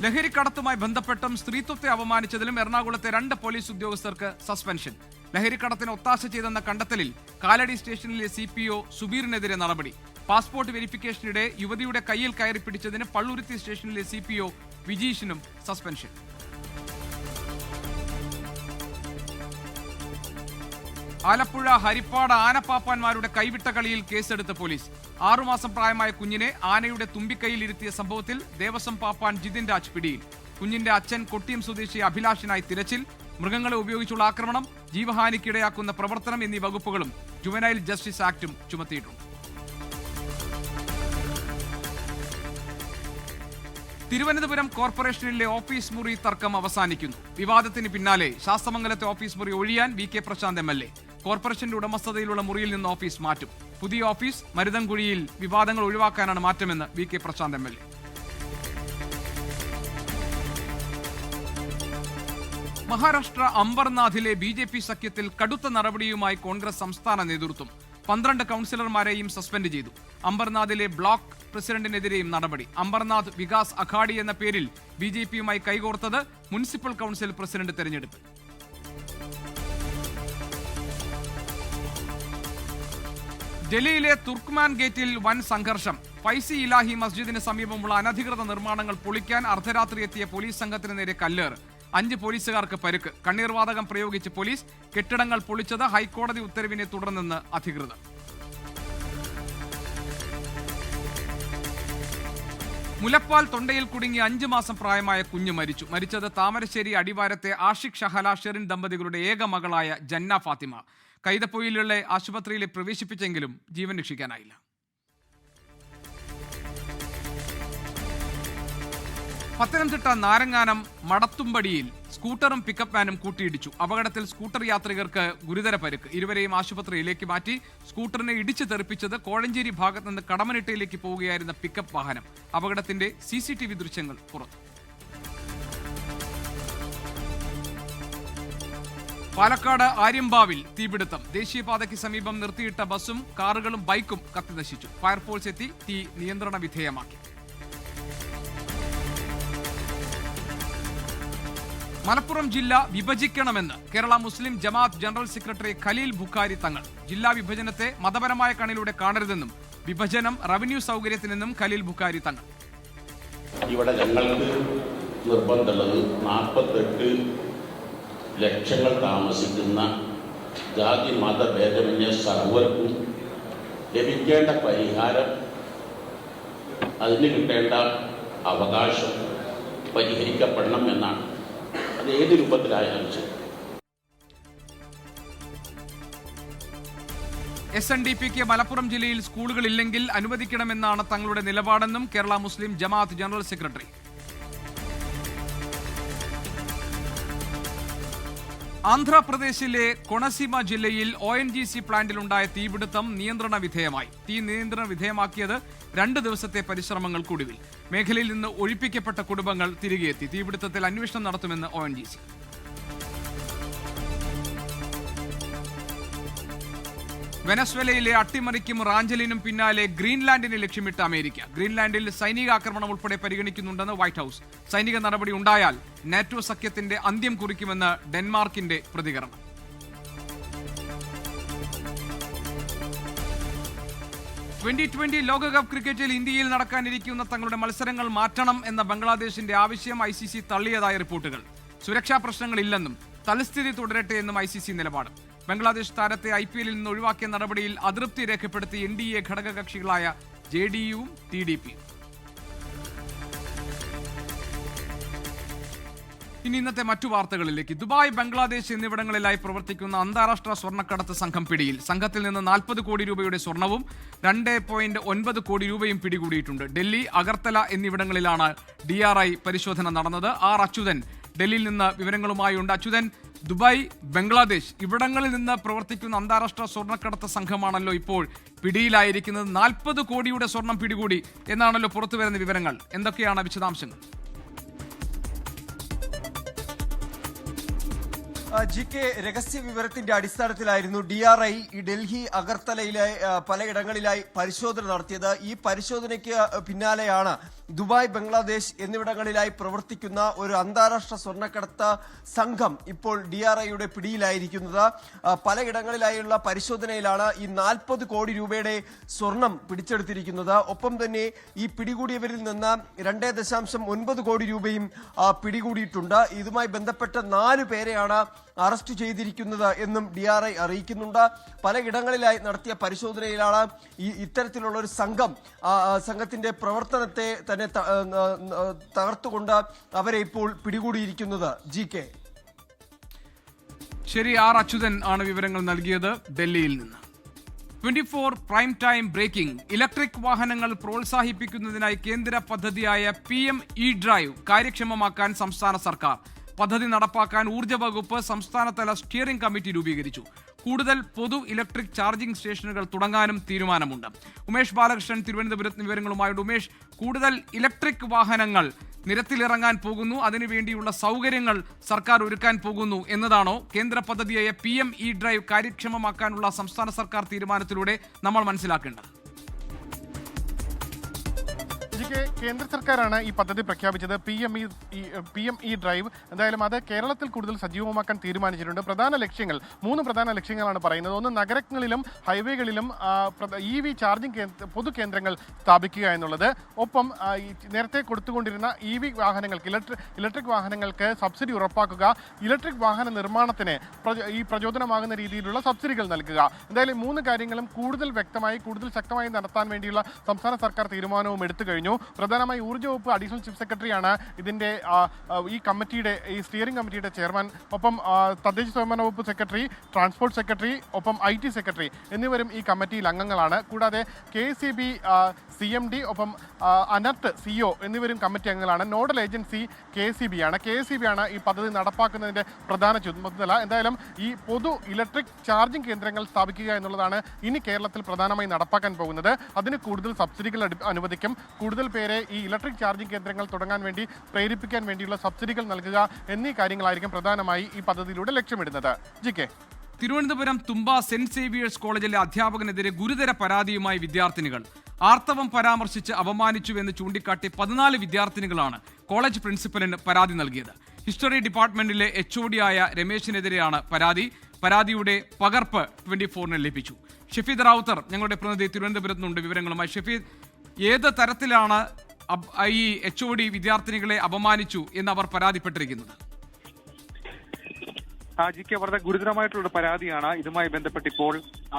ലഹരിക്കടത്തുമായി ബന്ധപ്പെട്ടും സ്ത്രീത്വത്തെ അപമാനിച്ചതിലും എറണാകുളത്തെ 2 പോലീസ് ഉദ്യോഗസ്ഥർക്ക് സസ്പെൻഷൻ. ലഹരിക്കടത്തിന് ഒത്താശ ചെയ്തെന്ന കണ്ടെത്തലിൽ കാലടി സ്റ്റേഷനിലെ CPO സുബീറിനെതിരെ നടപടി. പാസ്പോർട്ട് വെരിഫിക്കേഷനിടെ യുവതിയുടെ കയ്യിൽ കയറി പിടിച്ചതിന് പള്ളുരുത്തി സ്റ്റേഷനിലെ CPO വിജീഷിനും സസ്പെൻഷൻ. ആലപ്പുഴ ഹരിപ്പാട് ആനപ്പാപ്പാന്മാരുടെ കൈവിട്ട കളിയിൽ കേസെടുത്ത പോലീസ്. 6 മാസം പ്രായമായ കുഞ്ഞിനെ ആനയുടെ തുമ്പിക്കൈയിൽ ഇരുത്തിയ സംഭവത്തിൽ ദേവസ്വം പാപ്പാൻ ജിതിൻ രാജ് പിടിയിൽ. കുഞ്ഞിന്റെ അച്ഛൻ കൊട്ടിയം സ്വദേശി അഭിലാഷിനായി തിരച്ചിൽ. മൃഗങ്ങളെ ഉപയോഗിച്ചുള്ള ആക്രമണം, ജീവഹാനിക്കിടയാക്കുന്ന പ്രവർത്തനം എന്നീ വകുപ്പുകളും ജുവനൈൽ ജസ്റ്റിസ് ആക്ടും ചുമത്തിയിട്ടുണ്ട്. തിരുവനന്തപുരം കോർപ്പറേഷനിലെ ഓഫീസ് മുറി തർക്കം അവസാനിക്കുന്നു. വിവാദത്തിന് പിന്നാലെ ശാസ്തമംഗലത്തെ ഓഫീസ് മുറി ഒഴിയാൻ VK പ്രശാന്ത് MLA. കോർപ്പറേഷന്റെ ഉടമസ്ഥതയിലുള്ള മുറിയിൽ നിന്ന് ഓഫീസ് മാറ്റും. പുതിയ ഓഫീസ് മരുതൻകുഴിയിൽ. വിവാദങ്ങൾ ഒഴിവാക്കാനാണ് മാറ്റമെന്ന് VK Prashant MLA. Maharashtra അംബർനാഥിലെ BJP സഖ്യത്തിൽ കടുത്ത നടപടിയുമായി കോൺഗ്രസ് സംസ്ഥാന നേതൃത്വം. 12 കൗൺസിലർമാരെയും സസ്പെൻഡ് ചെയ്തു. അംബർനാഥിലെ ബ്ലോക്ക് പ്രസിഡന്റിനെതിരെയും നടപടി. അംബർനാഥ് വികാസ് അഘാഡി എന്ന പേരിൽ BJPയുമായി കൈകോർത്തത് മുനിസിപ്പൽ കൗൺസിൽ പ്രസിഡന്റ് തെരഞ്ഞെടുപ്പ്. ഡൽഹിയിലെ തുർക്ക്മാൻ ഗേറ്റിൽ വൻ സംഘർഷം. ഫൈസി ഇലാഹി മസ്ജിദിന് സമീപമുള്ള അനധികൃത നിർമ്മാണങ്ങൾ പൊളിക്കാൻ അർദ്ധരാത്രി എത്തിയ പോലീസ് സംഘത്തിന് നേരെ കല്ലേറ്. 5 പോലീസുകാർക്ക് പരുക്ക്. കണ്ണീർവാതകം പ്രയോഗിച്ച് പോലീസ്. കെട്ടിടങ്ങൾ പൊളിച്ചത് ഹൈക്കോടതി ഉത്തരവിനെ തുടർന്നെന്ന് അധികൃതർ. മുലപ്പാൽ തൊണ്ടയിൽ കുടുങ്ങി 5 മാസം പ്രായമായ കുഞ്ഞ് മരിച്ചു. മരിച്ചത് താമരശ്ശേരി അടിവാരത്തെ ആഷിഖ് ഷഹല ഷെറിൻ ദമ്പതികളുടെ ഏക മകളായ ജന്ന ഫാത്തിമ. കൈതപ്പൊയിലുള്ള ആശുപത്രിയിൽ പ്രവേശിപ്പിച്ചെങ്കിലും ജീവൻ രക്ഷിക്കാനായില്ല. പത്തനംതിട്ട നാരങ്ങാനം മടത്തുംപടിയിൽ സ്കൂട്ടറും പിക്കപ്പ് വാനും കൂട്ടിയിടിച്ചു. അപകടത്തിൽ സ്കൂട്ടർ യാത്രികർക്ക് ഗുരുതര പരിക്ക്. ഇരുവരെയും ആശുപത്രിയിലേക്ക് മാറ്റി. സ്കൂട്ടറിനെ ഇടിച്ചു തെറിപ്പിച്ചത് കോഴഞ്ചേരി ഭാഗത്ത് നിന്ന് കടമനിട്ടയിലേക്ക് പോവുകയായിരുന്ന പിക്കപ്പ് വാഹനം. അപകടത്തിന്റെ CCTV ദൃശ്യങ്ങൾ പുറത്തു. പാലക്കാട് ആര്യമ്പാവിൽ തീപിടുത്തം. ദേശീയപാതയ്ക്ക് സമീപം നിർത്തിയിട്ട ബസ്സും കാറുകളും ബൈക്കും കത്തിനശിച്ചു. ഫയർഫോഴ്സ് എത്തി തീ നിയന്ത്രണ വിധേയമാക്കി. മലപ്പുറം ജില്ല വിഭജിക്കണമെന്ന് കേരള മുസ്ലിം ജമാഅത്ത് ജനറൽ സെക്രട്ടറി ഖലീൽ ബുഖാരി തങ്ങൾ. ജില്ലാ വിഭജനത്തെ മതപരമായ കണ്ണിലൂടെ കാണരുതെന്നും വിഭജനം റവന്യൂ സൗകര്യത്തിനെന്നും ഖലീൽ ബുഖാരി തങ്ങൾ. ഇവിടെ ഞങ്ങൾക്ക് നിർബന്ധമുള്ളത് 48 ലക്ഷങ്ങൾ താമസിക്കുന്ന ജാതി മതഭേദമന്യേ സർവർക്കും ലഭിക്കേണ്ട പരിഹാരം, അതിന് കിട്ടേണ്ട അവകാശം പരിഹരിക്കപ്പെടണം എന്നാണ്. അത് ഏത് രൂപത്തിലായാലും ശരി. SNDPക്ക് മലപ്പുറം ജില്ലയിൽ സ്കൂളുകളില്ലെങ്കിൽ അനുവദിക്കണമെന്നാണ് തങ്ങളുടെ നിലപാടെന്നും കേരള മുസ്ലിം ജമാഅത്ത് ജനറൽ സെക്രട്ടറി. ആന്ധ്രാപ്രദേശിലെ കൊണസീമ ജില്ലയിൽ ONGC പ്ലാന്റിലുണ്ടായ തീപിടുത്തം നിയന്ത്രണ വിധേയമായി. തീ നിയന്ത്രണ വിധേയമാക്കിയത് 2 ദിവസത്തെ പരിശ്രമങ്ങൾക്കൊടുവിൽ. മേഖലയിൽ നിന്ന് ഒഴിപ്പിക്കപ്പെട്ട കുടുംബങ്ങൾ തിരികെയെത്തി. തീപിടുത്തത്തിൽ അന്വേഷണം നടത്തുമെന്ന് ONGC. വെനസ്വേലയിലെ അട്ടിമറിക്കും റാഞ്ചലിനും പിന്നാലെ ഗ്രീൻലാൻഡിനെ ലക്ഷ്യമിട്ട് അമേരിക്ക. ഗ്രീൻലാൻഡിൽ സൈനിക ആക്രമണം ഉൾപ്പെടെ പരിഗണിക്കുന്നുണ്ടെന്ന് വൈറ്റ് ഹൌസ്. സൈനിക നടപടി ഉണ്ടായാൽ നാറ്റോ സഖ്യത്തിന്റെ അന്ത്യം കുറിക്കുമെന്ന് ഡെൻമാർക്കിന്റെ പ്രതികരണം. T20 ലോകകപ്പ് ക്രിക്കറ്റിൽ ഇന്ത്യയിൽ നടക്കാനിരിക്കുന്ന തങ്ങളുടെ മത്സരങ്ങൾ മാറ്റണം എന്ന ബംഗ്ലാദേശിന്റെ ആവശ്യം ICC തള്ളിയതായ റിപ്പോർട്ടുകൾ. സുരക്ഷാ പ്രശ്നങ്ങളില്ലെന്നും തൽസ്ഥിതി തുടരട്ടെ എന്നും ICC നിലപാട്. ബംഗ്ലാദേശ് താരത്തെ IPL ൽ നിന്ന് ഒഴിവാക്കിയ നടപടിയിൽ അതൃപ്തി രേഖപ്പെടുത്തി NDA ഘടകകക്ഷികളായ JDUവും TDPയും. ഇനി ഇന്നത്തെ മറ്റു വാർത്തകളിലേക്ക്. ദുബായ്, ബംഗ്ലാദേശ് എന്നിവിടങ്ങളിലായി പ്രവർത്തിക്കുന്ന അന്താരാഷ്ട്ര സ്വർണ്ണക്കടത്ത് സംഘം പിടിയിൽ. സംഘത്തിൽ നിന്ന് 40 കോടി രൂപയുടെ സ്വർണവും 2.9 കോടി രൂപയും പിടികൂടിയിട്ടുണ്ട്. ഡൽഹി, അഗർത്തല എന്നിവിടങ്ങളിലാണ് DRI പരിശോധന നടന്നത്. അച്യുതൻ ഡൽഹിയിൽ നിന്ന് വിവരങ്ങളുമായുണ്ട്. അച്യുതൻ, ദുബായ്, ബംഗ്ലാദേശ് ഇവിടങ്ങളിൽ നിന്ന് പ്രവർത്തിക്കുന്ന അന്താരാഷ്ട്ര സ്വർണ്ണക്കടത്ത് സംഘമാണല്ലോ ഇപ്പോൾ പിടിയിലായിരിക്കുന്നത്. 40 കോടിയുടെ സ്വർണം പിടികൂടി എന്നാണല്ലോ പുറത്തുവരുന്ന വിവരങ്ങൾ. എന്തൊക്കെയാണ് വിശദാംശങ്ങൾ? GK, രഹസ്യ വിവരത്തിന്റെ അടിസ്ഥാനത്തിലായിരുന്നു DRI ഡൽഹി, അഗർത്തലയിലെ പലയിടങ്ങളിലായി പരിശോധന നടത്തിയത്. ഈ പരിശോധനയ്ക്ക് പിന്നാലെയാണ് ദുബായ്, ബംഗ്ലാദേശ് എന്നിവിടങ്ങളിലായി പ്രവർത്തിക്കുന്ന ഒരു അന്താരാഷ്ട്ര സ്വർണ്ണക്കടത്ത് സംഘം ഇപ്പോൾ DRIയുടെ പിടിയിലായിരിക്കുന്നത്. പലയിടങ്ങളിലായുള്ള പരിശോധനയിലാണ് ഈ 40 കോടി രൂപയുടെ സ്വർണം പിടിച്ചെടുത്തിരിക്കുന്നത്. ഒപ്പം തന്നെ ഈ പിടികൂടിയവരിൽ നിന്ന് 2.9 കോടി രൂപയും പിടികൂടിയിട്ടുണ്ട്. ഇതുമായി ബന്ധപ്പെട്ട 4 പേരെയാണ് അറസ്റ്റ് ചെയ്തിരിക്കുന്നത് എന്നും DRI അറിയിക്കുന്നുണ്ട്. പലയിടങ്ങളിലായി നടത്തിയ പരിശോധനയിലാണ് ഇത്തരത്തിലുള്ള ഒരു സംഘത്തിന്റെ പ്രവർത്തനത്തെ തന്നെ തകർത്തുകൊണ്ട് അവരെ ഇപ്പോൾ പിടികൂടിയിരിക്കുന്നത്. GK, ശരി. അച്യുതൻ ആണ് വിവരങ്ങൾ നൽകിയത് ഡൽഹിയിൽ നിന്ന്. 24 പ്രൈം ടൈം ബ്രേക്കിംഗ്. ഇലക്ട്രിക് വാഹനങ്ങൾ പ്രോത്സാഹിപ്പിക്കുന്നതിനായി കേന്ദ്ര പദ്ധതിയായ PM E-ഡ്രൈവ് കാര്യക്ഷമമാക്കാൻ സംസ്ഥാന സർക്കാർ. പദ്ധതി നടപ്പാക്കാൻ ഊർജ്ജ വകുപ്പ് സംസ്ഥാനതല സ്റ്റിയറിംഗ് കമ്മിറ്റി രൂപീകരിച്ചു. കൂടുതൽ പൊതു ഇലക്ട്രിക് ചാർജിംഗ് സ്റ്റേഷനുകൾ തുടങ്ങാനും തീരുമാനമുണ്ട്. ഉമേഷ് ബാലകൃഷ്ണൻ തിരുവനന്തപുരത്ത് വിവരങ്ങളുമായുണ്ട്. ഉമേഷ്, കൂടുതൽ ഇലക്ട്രിക് വാഹനങ്ങൾ നിരത്തിലിറങ്ങാൻ പോകുന്നു, അതിനുവേണ്ടിയുള്ള സൗകര്യങ്ങൾ സർക്കാർ ഒരുക്കാൻ പോകുന്നു എന്നതാണോ കേന്ദ്ര പദ്ധതിയായ PM E-ഡ്രൈവ് കാര്യക്ഷമമാക്കാനുള്ള സംസ്ഥാന സർക്കാർ തീരുമാനത്തിലൂടെ നമ്മൾ മനസ്സിലാക്കേണ്ടത്? കേന്ദ്ര സർക്കാരാണ് ഈ പദ്ധതി പ്രഖ്യാപിച്ചത്. PM E-ഡ്രൈവ്. എന്തായാലും അത് കേരളത്തിൽ കൂടുതൽ സജീവമാക്കാൻ തീരുമാനിച്ചിട്ടുണ്ട്. പ്രധാന ലക്ഷ്യങ്ങൾ 3 പ്രധാന ലക്ഷ്യങ്ങളാണ് പറയുന്നത്. ഒന്ന്, നഗരങ്ങളിലും ഹൈവേകളിലും EV ചാർജിംഗ് പൊതു കേന്ദ്രങ്ങൾ സ്ഥാപിക്കുക എന്നുള്ളത്. ഒപ്പം നേരത്തെ കൊടുത്തുകൊണ്ടിരുന്ന EV വാഹനങ്ങൾക്ക്, ഇലക്ട്രിക് വാഹനങ്ങൾക്ക് സബ്സിഡി ഉറപ്പാക്കുക. ഇലക്ട്രിക് വാഹന നിർമ്മാണത്തിന് ഈ പ്രചോദനമാകുന്ന രീതിയിലുള്ള സബ്സിഡികൾ നൽകുക. എന്തായാലും 3 കാര്യങ്ങളും കൂടുതൽ വ്യക്തമായി, കൂടുതൽ ശക്തമായി നടത്താൻ വേണ്ടിയുള്ള സംസ്ഥാന സർക്കാർ തീരുമാനവും എടുത്തു കഴിഞ്ഞു. പ്രധാനമായി ഊർജ്ജ വകുപ്പ് അഡീഷണൽ ചീഫ് സെക്രട്ടറിയാണ് ഇതിന്റെ ഈ സ്റ്റിയറിംഗ് കമ്മിറ്റിയുടെ ചെയർമാൻ. ഒപ്പം തദ്ദേശ സ്വയംഭരണ വകുപ്പ് സെക്രട്ടറി, ട്രാൻസ്പോർട്ട് സെക്രട്ടറി, ഒപ്പം IT സെക്രട്ടറി എന്നിവരും ഈ കമ്മിറ്റിയിൽ അംഗങ്ങളാണ്. കൂടാതെ KSEB CMD, ഒപ്പം അനർട്ട് CEO എന്നിവരും കമ്മിറ്റി അംഗങ്ങളാണ്. നോഡൽ ഏജൻസി KSEB ആണ് ഈ പദ്ധതി നടപ്പാക്കുന്നതിന്റെ പ്രധാന ചുമതല. എന്തായാലും ഈ പൊതു ഇലക്ട്രിക് ചാർജിംഗ് കേന്ദ്രങ്ങൾ സ്ഥാപിക്കുക എന്നുള്ളതാണ് ഇനി കേരളത്തിൽ പ്രധാനമായി നടപ്പാക്കാൻ പോകുന്നത്. അതിന് കൂടുതൽ സബ്സിഡികൾ അനുവദിക്കും. കൂടുതൽ പേരെ ഈ ഇലക്ട്രിക് ചാർജിംഗ് കേന്ദ്രങ്ങൾ തുടങ്ങാൻ വേണ്ടി പ്രേരിപ്പിക്കാൻ വേണ്ടിയുള്ള സബ്സിഡികൾ നൽകുക എന്നീ കാര്യങ്ങളായിരിക്കും പ്രധാനമായി ഈ പദ്ധതിയിലൂടെ ലക്ഷ്യമിടുന്നത്. GK, Thiruvananthapuram Thumba Saint Xavier's കോളേജിലെ അധ്യാപകനെതിരെ ഗുരുതര പരാതിയുമായി വിദ്യാർത്ഥിനികൾ. ആർത്തവം പരാമർശിച്ച് അപമാനിച്ചുവെന്ന് ചൂണ്ടിക്കാട്ടി 14 വിദ്യാർത്ഥിനികളാണ് കോളേജ് പ്രിൻസിപ്പലിന് പരാതി നൽകിയത്. ഹിസ്റ്ററി ഡിപ്പാർട്ട്മെന്റിലെ HOD ആയ രമേശിനെതിരെയാണ് പരാതി. പരാതിയുടെ പകർപ്പ് 24-ന് ലഭിച്ചു. ഷഫീദ് റാവുത്തർ ഞങ്ങളുടെ പ്രതിനിധി തിരുവനന്തപുരത്ത് നിന്നുണ്ട് വിവരങ്ങളുമായി. ഷഫീദ്, ഏത് തരത്തിലാണ് ഈ HOD വിദ്യാർത്ഥിനികളെ അപമാനിച്ചു എന്ന് അവർ പരാതിപ്പെട്ടിരിക്കുന്നത്? GK, വളരെ ഗുരുതരമായിട്ടുള്ള പരാതിയാണ്. ഇതുമായി ബന്ധപ്പെട്ട് ഇപ്പോൾ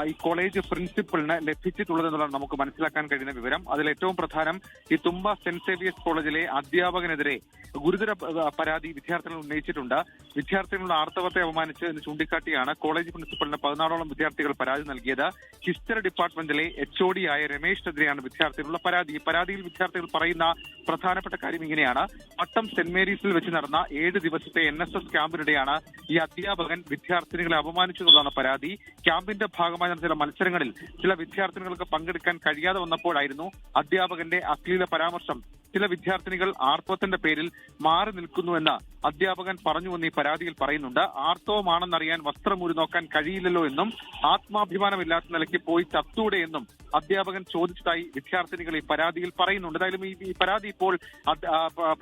ഈ കോളേജ് പ്രിൻസിപ്പലിന് ലഭിച്ചിട്ടുള്ളതെന്നുള്ളതാണ് നമുക്ക് മനസ്സിലാക്കാൻ കഴിയുന്ന വിവരം. അതിൽ ഏറ്റവും പ്രധാനം ഈ തുമ്പ സെന്റ് സേവിയേഴ്സ് കോളേജിലെ അധ്യാപകനെതിരെ ഗുരുതര പരാതി വിദ്യാർത്ഥികൾ ഉന്നയിച്ചിട്ടുണ്ട്. വിദ്യാർത്ഥികളുടെ ആർത്തവത്തെ അപമാനിച്ച് എന്ന് ചൂണ്ടിക്കാട്ടിയാണ് കോളേജ് പ്രിൻസിപ്പലിന് 14ഓളം വിദ്യാർത്ഥികൾ പരാതി നൽകിയത്. ഹിസ്റ്ററി ഡിപ്പാർട്ട്മെന്റിലെ HOD ആയ രമേശിനെതിരെയാണ് വിദ്യാർത്ഥികളുടെ പരാതി. ഈ പരാതിയിൽ വിദ്യാർത്ഥികൾ പറയുന്ന പ്രധാനപ്പെട്ട കാര്യം ഇങ്ങനെയാണ്: പട്ടം സെന്റ് മേരീസിൽ വെച്ച് നടന്ന 7 ദിവസത്തെ NSS ക്യാമ്പിനിടെയാണ് ഈ അധ്യാപകൻ വിദ്യാർത്ഥിനികളെ അപമാനിച്ചതെന്നാണ് പരാതി. ക്യാമ്പിന്റെ ഭാഗമായി നടന്ന ചില മത്സരങ്ങളിൽ ചില വിദ്യാർത്ഥിനികൾക്ക് പങ്കെടുക്കാൻ കഴിയാതെ വന്നപ്പോഴായിരുന്നു അധ്യാപകന്റെ അശ്ലീല പരാമർശം. ചില വിദ്യാർത്ഥിനികൾ ആർത്തവത്തിന്റെ പേരിൽ മാറി നിൽക്കുന്നുവെന്ന് അധ്യാപകൻ പറഞ്ഞുവെന്ന് ഈ പരാതിയിൽ പറയുന്നുണ്ട്. ആർത്തവമാണെന്നറിയാൻ വസ്ത്രമൂരി നോക്കാൻ കഴിയില്ലല്ലോ എന്നും ആത്മാഭിമാനമില്ലാത്ത നിലയ്ക്ക് പോയി ചത്തൂടെ എന്നും അധ്യാപകൻ ചോദിച്ചതായി വിദ്യാർത്ഥിനികൾ ഈ പരാതിയിൽ പറയുന്നുണ്ട്. എന്തായാലും ഈ പരാതി ഇപ്പോൾ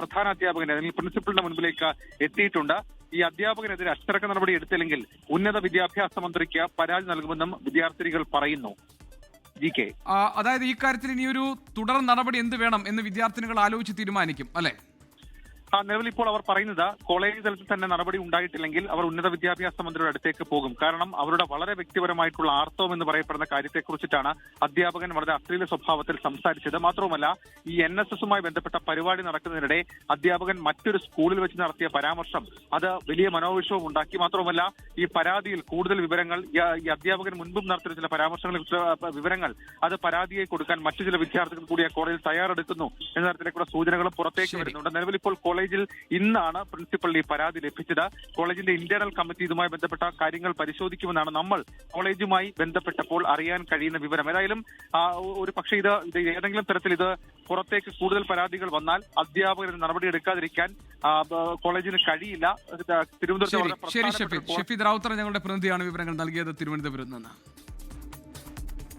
പ്രധാന അധ്യാപകന്റെ അല്ലെങ്കിൽ പ്രിൻസിപ്പലിന്റെ മുൻപിലേക്ക് എത്തിയിട്ടുണ്ട്. ഈ അധ്യാപകനെതിരെ അച്ചടക്ക നടപടി എടുത്തില്ലെങ്കിൽ ഉന്നത വിദ്യാഭ്യാസ മന്ത്രിക്ക് പരാതി നൽകുമെന്നും വിദ്യാർത്ഥിനികൾ പറയുന്നു. അതായത് ഈ കാര്യത്തിൽ ഇനിയൊരു തുടർ നടപടി എന്ത് വേണം എന്ന് വിദ്യാർത്ഥിനികൾ ആലോചിച്ച് തീരുമാനിക്കും അല്ലെ? നിലവിൽ ഇപ്പോൾ അവർ പറയുന്നത് കോളേജ് തലത്തിൽ തന്നെ നടപടി ഉണ്ടായിട്ടില്ലെങ്കിൽ അവർ ഉന്നത വിദ്യാഭ്യാസ മന്ത്രിയുടെ അടുത്തേക്ക് പോകും. കാരണം അവരുടെ വളരെ വ്യക്തിപരമായിട്ടുള്ള ആർത്തവം എന്ന് പറയപ്പെടുന്ന കാര്യത്തെക്കുറിച്ചിട്ടാണ് അധ്യാപകൻ വളരെ അശ്ലീല സ്വഭാവത്തിൽ സംസാരിച്ചത്. മാത്രവുമല്ല, ഈ NSSുമായി ബന്ധപ്പെട്ട പരിപാടി നടക്കുന്നതിനിടെ അധ്യാപകൻ മറ്റൊരു സ്കൂളിൽ വെച്ച് നടത്തിയ പരാമർശം അത് വലിയ മനോവിഷവും ഉണ്ടാക്കി. മാത്രവുമല്ല, ഈ പരാതിയിൽ കൂടുതൽ വിവരങ്ങൾ ഈ അധ്യാപകൻ മുൻപും നടത്തിയ ചില പരാമർശങ്ങളിൽ വിവരങ്ങൾ അത് പരാതിയെ കൊടുക്കാൻ മറ്റു ചില വിദ്യാർത്ഥികൾ കൂടി ആ കോളേജിൽ തയ്യാറെടുക്കുന്നു എന്ന തരത്തിലേക്കുള്ള സൂചനകളും പുറത്തേക്ക് വരുന്നുണ്ട്. നിലവിൽ ഇപ്പോൾ കോളേജിൽ ഇന്നാണ് പ്രിൻസിപ്പലിന് ഈ പരാതി ലഭിച്ചത്. കോളേജിന്റെ ഇന്റേണൽ കമ്മിറ്റി ഇതുമായി ബന്ധപ്പെട്ട കാര്യങ്ങൾ പരിശോധിക്കുമെന്നാണ് നമ്മൾ കോളേജുമായി ബന്ധപ്പെട്ടപ്പോൾ അറിയാൻ കഴിയുന്ന വിവരം. ഏതായാലും ഒരു പക്ഷേ ഇത് ഏതെങ്കിലും തരത്തിൽ ഇത് പുറത്തേക്ക് കൂടുതൽ പരാതികൾ വന്നാൽ അധ്യാപകർ നടപടി എടുക്കാതിരിക്കാൻ കോളേജിന് കഴിയില്ല. തിരുവനന്തപുരത്ത് ഷെഫീദ് റാവുത്തർ ഞങ്ങളുടെ പ്രതിനിധിയാണ് വിവരങ്ങൾ നൽകിയത് തിരുവനന്തപുരത്ത് നിന്ന്.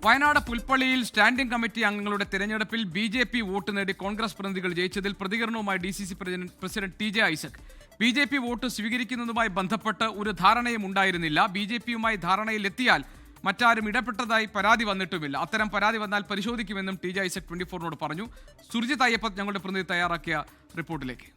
വയനാട് പുൽപ്പള്ളിയിൽ സ്റ്റാൻഡിംഗ് കമ്മിറ്റി അംഗങ്ങളുടെ തെരഞ്ഞെടുപ്പിൽ BJP വോട്ട് നേടി കോൺഗ്രസ് പ്രതിനിധികൾ ജയിച്ചതിൽ പ്രതികരണവുമായി DCC president TJ Isaac. BJP vote സ്വീകരിക്കുന്നതുമായി ബന്ധപ്പെട്ട് ഒരു ധാരണയും ഉണ്ടായിരുന്നില്ല. BJPയുമായി ധാരണയിലെത്തിയാൽ മറ്റാരും ഇടപെട്ടതായി പരാതി വന്നിട്ടുമില്ല. അത്തരം പരാതി വന്നാൽ പരിശോധിക്കുമെന്നും TJ ഐസക് 24നോട് പറഞ്ഞു. സുർജിത് അയ്യപ്പൻ ഞങ്ങളുടെ പ്രതിനിധി തയ്യാറാക്കിയ റിപ്പോർട്ടിലേക്ക്.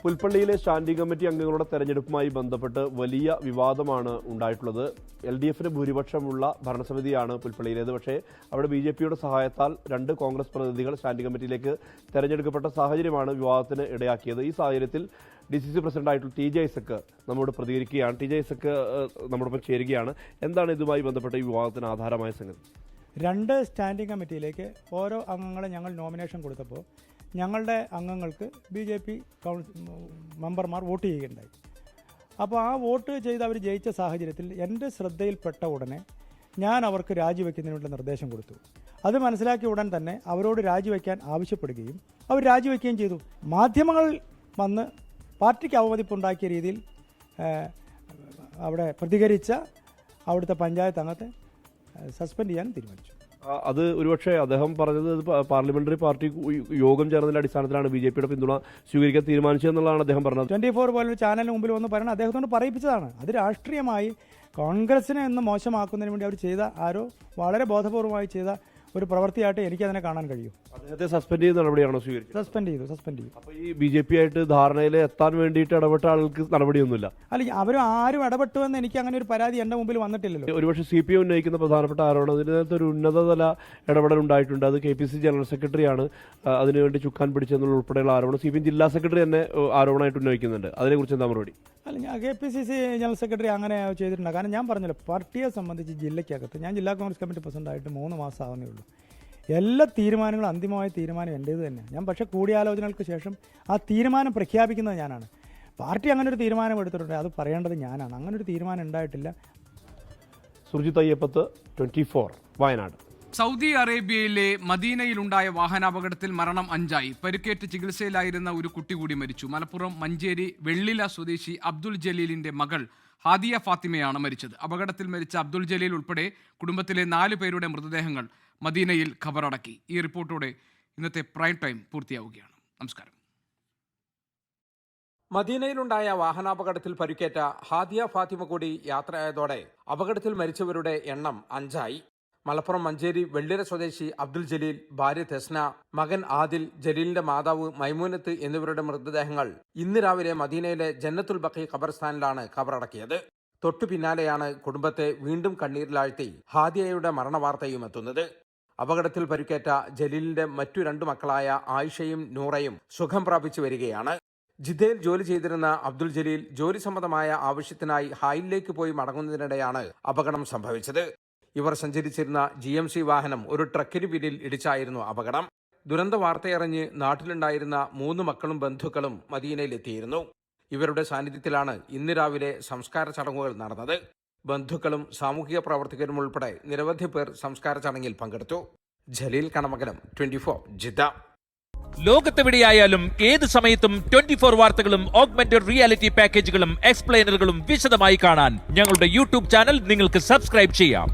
പുൽപ്പള്ളിയിലെ സ്റ്റാൻഡിംഗ് കമ്മിറ്റി അംഗങ്ങളുടെ തെരഞ്ഞെടുപ്പുമായി ബന്ധപ്പെട്ട് വലിയ വിവാദമാണ് ഉണ്ടായിട്ടുള്ളത്. LDFന് ഭൂരിപക്ഷമുള്ള ഭരണസമിതിയാണ് പുൽപ്പള്ളിയിലേത്. പക്ഷേ അവിടെ BJPയുടെ സഹായത്താൽ 2 കോൺഗ്രസ് പ്രതിനിധികൾ സ്റ്റാൻഡിംഗ് കമ്മിറ്റിയിലേക്ക് തെരഞ്ഞെടുക്കപ്പെട്ട സാഹചര്യമാണ് വിവാദത്തിന് ഇടയാക്കിയത്. ഈ സാഹചര്യത്തിൽ DCC പ്രസിഡന്റായിട്ടുള്ള TJ ഐസക് നമ്മോട് പ്രതികരിക്കുകയാണ്. TJ ഐസക് നമ്മോടൊപ്പം ചേരുകയാണ്. എന്താണ് ഇതുമായി ബന്ധപ്പെട്ട ഈ വിവാദത്തിന് ആധാരമായ സംഗതി? 2 സ്റ്റാൻഡിംഗ് കമ്മിറ്റിയിലേക്ക് ഓരോ അംഗങ്ങളെ ഞങ്ങൾ നോമിനേഷൻ കൊടുത്തപ്പോൾ ഞങ്ങളുടെ അംഗങ്ങൾക്ക് BJP മെമ്പർമാർ വോട്ട് ചെയ്യുകയുണ്ടായി. അപ്പോൾ ആ വോട്ട് ചെയ്ത് അവർ ജയിച്ച സാഹചര്യത്തിൽ എൻ്റെ ശ്രദ്ധയിൽപ്പെട്ട ഉടനെ ഞാൻ അവർക്ക് രാജിവെക്കുന്നതിനുള്ള നിർദ്ദേശം കൊടുത്തു. അത് മനസ്സിലാക്കിയ ഉടൻ തന്നെ അവരോട് രാജിവെക്കാൻ ആവശ്യപ്പെടുകയും അവർ രാജിവെക്കുകയും ചെയ്തു. മാധ്യമങ്ങൾ വന്ന് പാർട്ടിക്ക് അവമതിപ്പുണ്ടാക്കിയ രീതിയിൽ അവിടെ പ്രതികരിച്ച അവിടുത്തെ പഞ്ചായത്ത് അംഗത്തെ സസ്പെൻഡ് ചെയ്യാനും തീരുമാനിച്ചു. അത് ഒരുപക്ഷെ അദ്ദേഹം പറഞ്ഞത് പാർലമെന്ററി പാർട്ടി യോഗം ചേർന്നതിന്റെ അടിസ്ഥാനത്തിലാണ് BJPയുടെ പിന്തുണ സ്വീകരിക്കാൻ തീരുമാനിച്ചതെന്നുള്ളതാണ് അദ്ദേഹം പറഞ്ഞത്. 24 പോലൊരു ചാനലിന് മുമ്പിൽ വന്ന് പറയണം അദ്ദേഹത്തോട് പറയിപ്പിച്ചതാണ്. അത് രാഷ്ട്രീയമായി കോൺഗ്രസിനെ എന്ന് മോശമാക്കുന്നതിന് വേണ്ടി അവർ ചെയ്ത വളരെ ബോധപൂർവമായി ചെയ്ത ഒരു പ്രവൃത്തിയായിട്ട് എനിക്കതിനെ കാണാൻ കഴിയും. അദ്ദേഹത്തെ സസ്പെൻഡ് ചെയ്ത നടപടിയാണോ സ്വീകരിച്ചത്? സസ്പെൻഡ് ചെയ്തു. അപ്പോൾ ഈ BJP ആയിട്ട് ധാരണയിൽ എത്താൻ വേണ്ടിയിട്ട് ഇടപെട്ട ആൾക്ക് നടപടിയൊന്നുമില്ല? അല്ല, അവർ ആരും ഇടപെട്ടുവെന്ന് എനിക്ക് അങ്ങനെ ഒരു പരാതി എൻ്റെ മുമ്പിൽ വന്നിട്ടില്ലല്ലോ. ഒരുപക്ഷെ CPM ഉന്നയിക്കുന്ന പ്രധാനപ്പെട്ട ആരോപണം ഇതിനകത്ത് ഒരു ഉന്നതതല ഇടപെടൽ ഉണ്ടായിട്ടുണ്ട്. അത് KPCC ജനറൽ സെക്രട്ടറിയാണ് അതിനുവേണ്ടി ചുക്കാൻ പിടിച്ചെന്നുള്ള ഉൾപ്പെടെയുള്ള ആരോപണം CPM ജില്ലാ സെക്രട്ടറി തന്നെ ആരോപണമായിട്ട് ഉന്നയിക്കുന്നുണ്ട്. അതിനെക്കുറിച്ച് എന്താ മറുപടി? അല്ല, ഞാൻ KPCC ജനറൽ സെക്രട്ടറി അങ്ങനെ ചെയ്തിട്ടുണ്ട്. കാരണം ഞാൻ പറഞ്ഞല്ലോ, പാർട്ടിയെ സംബന്ധിച്ച് ജില്ലയ്ക്കകത്ത് ഞാൻ ജില്ലാ കോൺഗ്രസ് കമ്മിറ്റി പ്രസിഡന്റായിട്ട് 3 മാസം ആവുന്നേ ഉള്ളൂ. എല്ലാ തീരുമാനങ്ങളും അന്തിമമായ തീരുമാനം എൻ്റേത് തന്നെയാണ്. ഞാൻ പക്ഷേ കൂടിയാലോചനകൾക്ക് ശേഷം ആ തീരുമാനം പ്രഖ്യാപിക്കുന്നത് ഞാനാണ്. പാർട്ടി അങ്ങനെ ഒരു തീരുമാനം എടുത്തിട്ടുണ്ട്, അത് പറയേണ്ടത് ഞാനാണ്. അങ്ങനെ ഒരു തീരുമാനം ഉണ്ടായിട്ടില്ല. സുർജിത് അയ്യപ്പത്ത്, 24 വയനാട്. സൗദി അറേബ്യയിലെ മദീനയിലുണ്ടായ വാഹനാപകടത്തിൽ മരണം 5ആയി. പരിക്കേറ്റ് ചികിത്സയിലായിരുന്ന ഒരു കുട്ടി കൂടി മരിച്ചു. മലപ്പുറം മഞ്ചേരി വെള്ളില സ്വദേശി അബ്ദുൽ ജലീലിന്റെ മകൾ ഹാദിയ ഫാത്തിമയാണ് മരിച്ചത്. അപകടത്തിൽ മരിച്ച അബ്ദുൽ ജലീൽ ഉൾപ്പെടെ കുടുംബത്തിലെ 4 പേരുടെ മൃതദേഹങ്ങൾ മദീനയിൽ ഖബറടക്കി. ഈ റിപ്പോർട്ടോടെ ഇന്നത്തെ പ്രൈം ടൈം പൂർത്തിയാവുകയാണ്. നമസ്കാരം. മദീനയിലുണ്ടായ വാഹനാപകടത്തിൽ പരിക്കേറ്റ ഹാദിയ ഫാത്തിമ കൂടി യാത്രയായതോടെ അപകടത്തിൽ മരിച്ചവരുടെ എണ്ണം 5ആയി. മലപ്പുറം മഞ്ചേരി വെള്ളിര സ്വദേശി അബ്ദുൽ ജലീൽ, ഭാര്യ തെസ്ന, മകൻ ആദിൽ, ജലീലിന്റെ മാതാവ് മൈമൂനത്ത് എന്നിവരുടെ മൃതദേഹങ്ങൾ ഇന്ന് രാവിലെ മദീനയിലെ ജന്നത്തുൽ ബഖി ഖബർസ്ഥാനിലാണ് ഖബറടക്കിയത്. തൊട്ടു പിന്നാലെയാണ് കുടുംബത്തെ വീണ്ടും കണ്ണീരിലാഴ്ത്തി ഹാദിയയുടെ മരണവാർത്തയും എത്തുന്നത്. അപകടത്തിൽ പരിക്കേറ്റ ജലീലിന്റെ മറ്റു 2 മക്കളായ ആയിഷയും നൂറയും സുഖം പ്രാപിച്ചു വരികയാണ്. ജിദ്ദയിൽ ജോലി ചെയ്തിരുന്ന അബ്ദുൽ ജലീൽ ജോലി സംബന്ധമായ ആവശ്യത്തിനായി ഹായിലേക്ക് പോയി മടങ്ങുന്നതിനിടെയാണ് അപകടം സംഭവിച്ചത്. ഇവർ സഞ്ചരിച്ചിരുന്ന GMC വാഹനം ഒരു ട്രക്കിന് പിന്നിൽ ഇടിച്ചായിരുന്നു അപകടം. ദുരന്ത വാർത്തയറിഞ്ഞ് നാട്ടിലുണ്ടായിരുന്ന 3 മക്കളും ബന്ധുക്കളും മദീനയിലെത്തിയിരുന്നു. ഇവരുടെ സാന്നിധ്യത്തിലാണ് ഇന്ന് രാവിലെ സംസ്കാര ചടങ്ങുകൾ നടന്നത്. ബന്ധുക്കളും സാമൂഹിക പ്രവർത്തകരും ഉൾപ്പെടെ നിരവധി പേർ സംസ്കാര ചടങ്ങിൽ പങ്കെടുത്തു. ജലീൽ കണമകലം, 24 ജിദ്ദ. ലോകത്തെവിടെയായാലും ഏത് സമയത്തും 24 വാർത്തകളും ഓഗ്മെന്റഡ് റിയാലിറ്റി പാക്കേജുകളും എക്സ്പ്ലെയിനറുകളും വിശദമായി കാണാൻ ഞങ്ങളുടെ YouTube ചാനൽ നിങ്ങൾക്ക് സബ്സ്ക്രൈബ് ചെയ്യാം.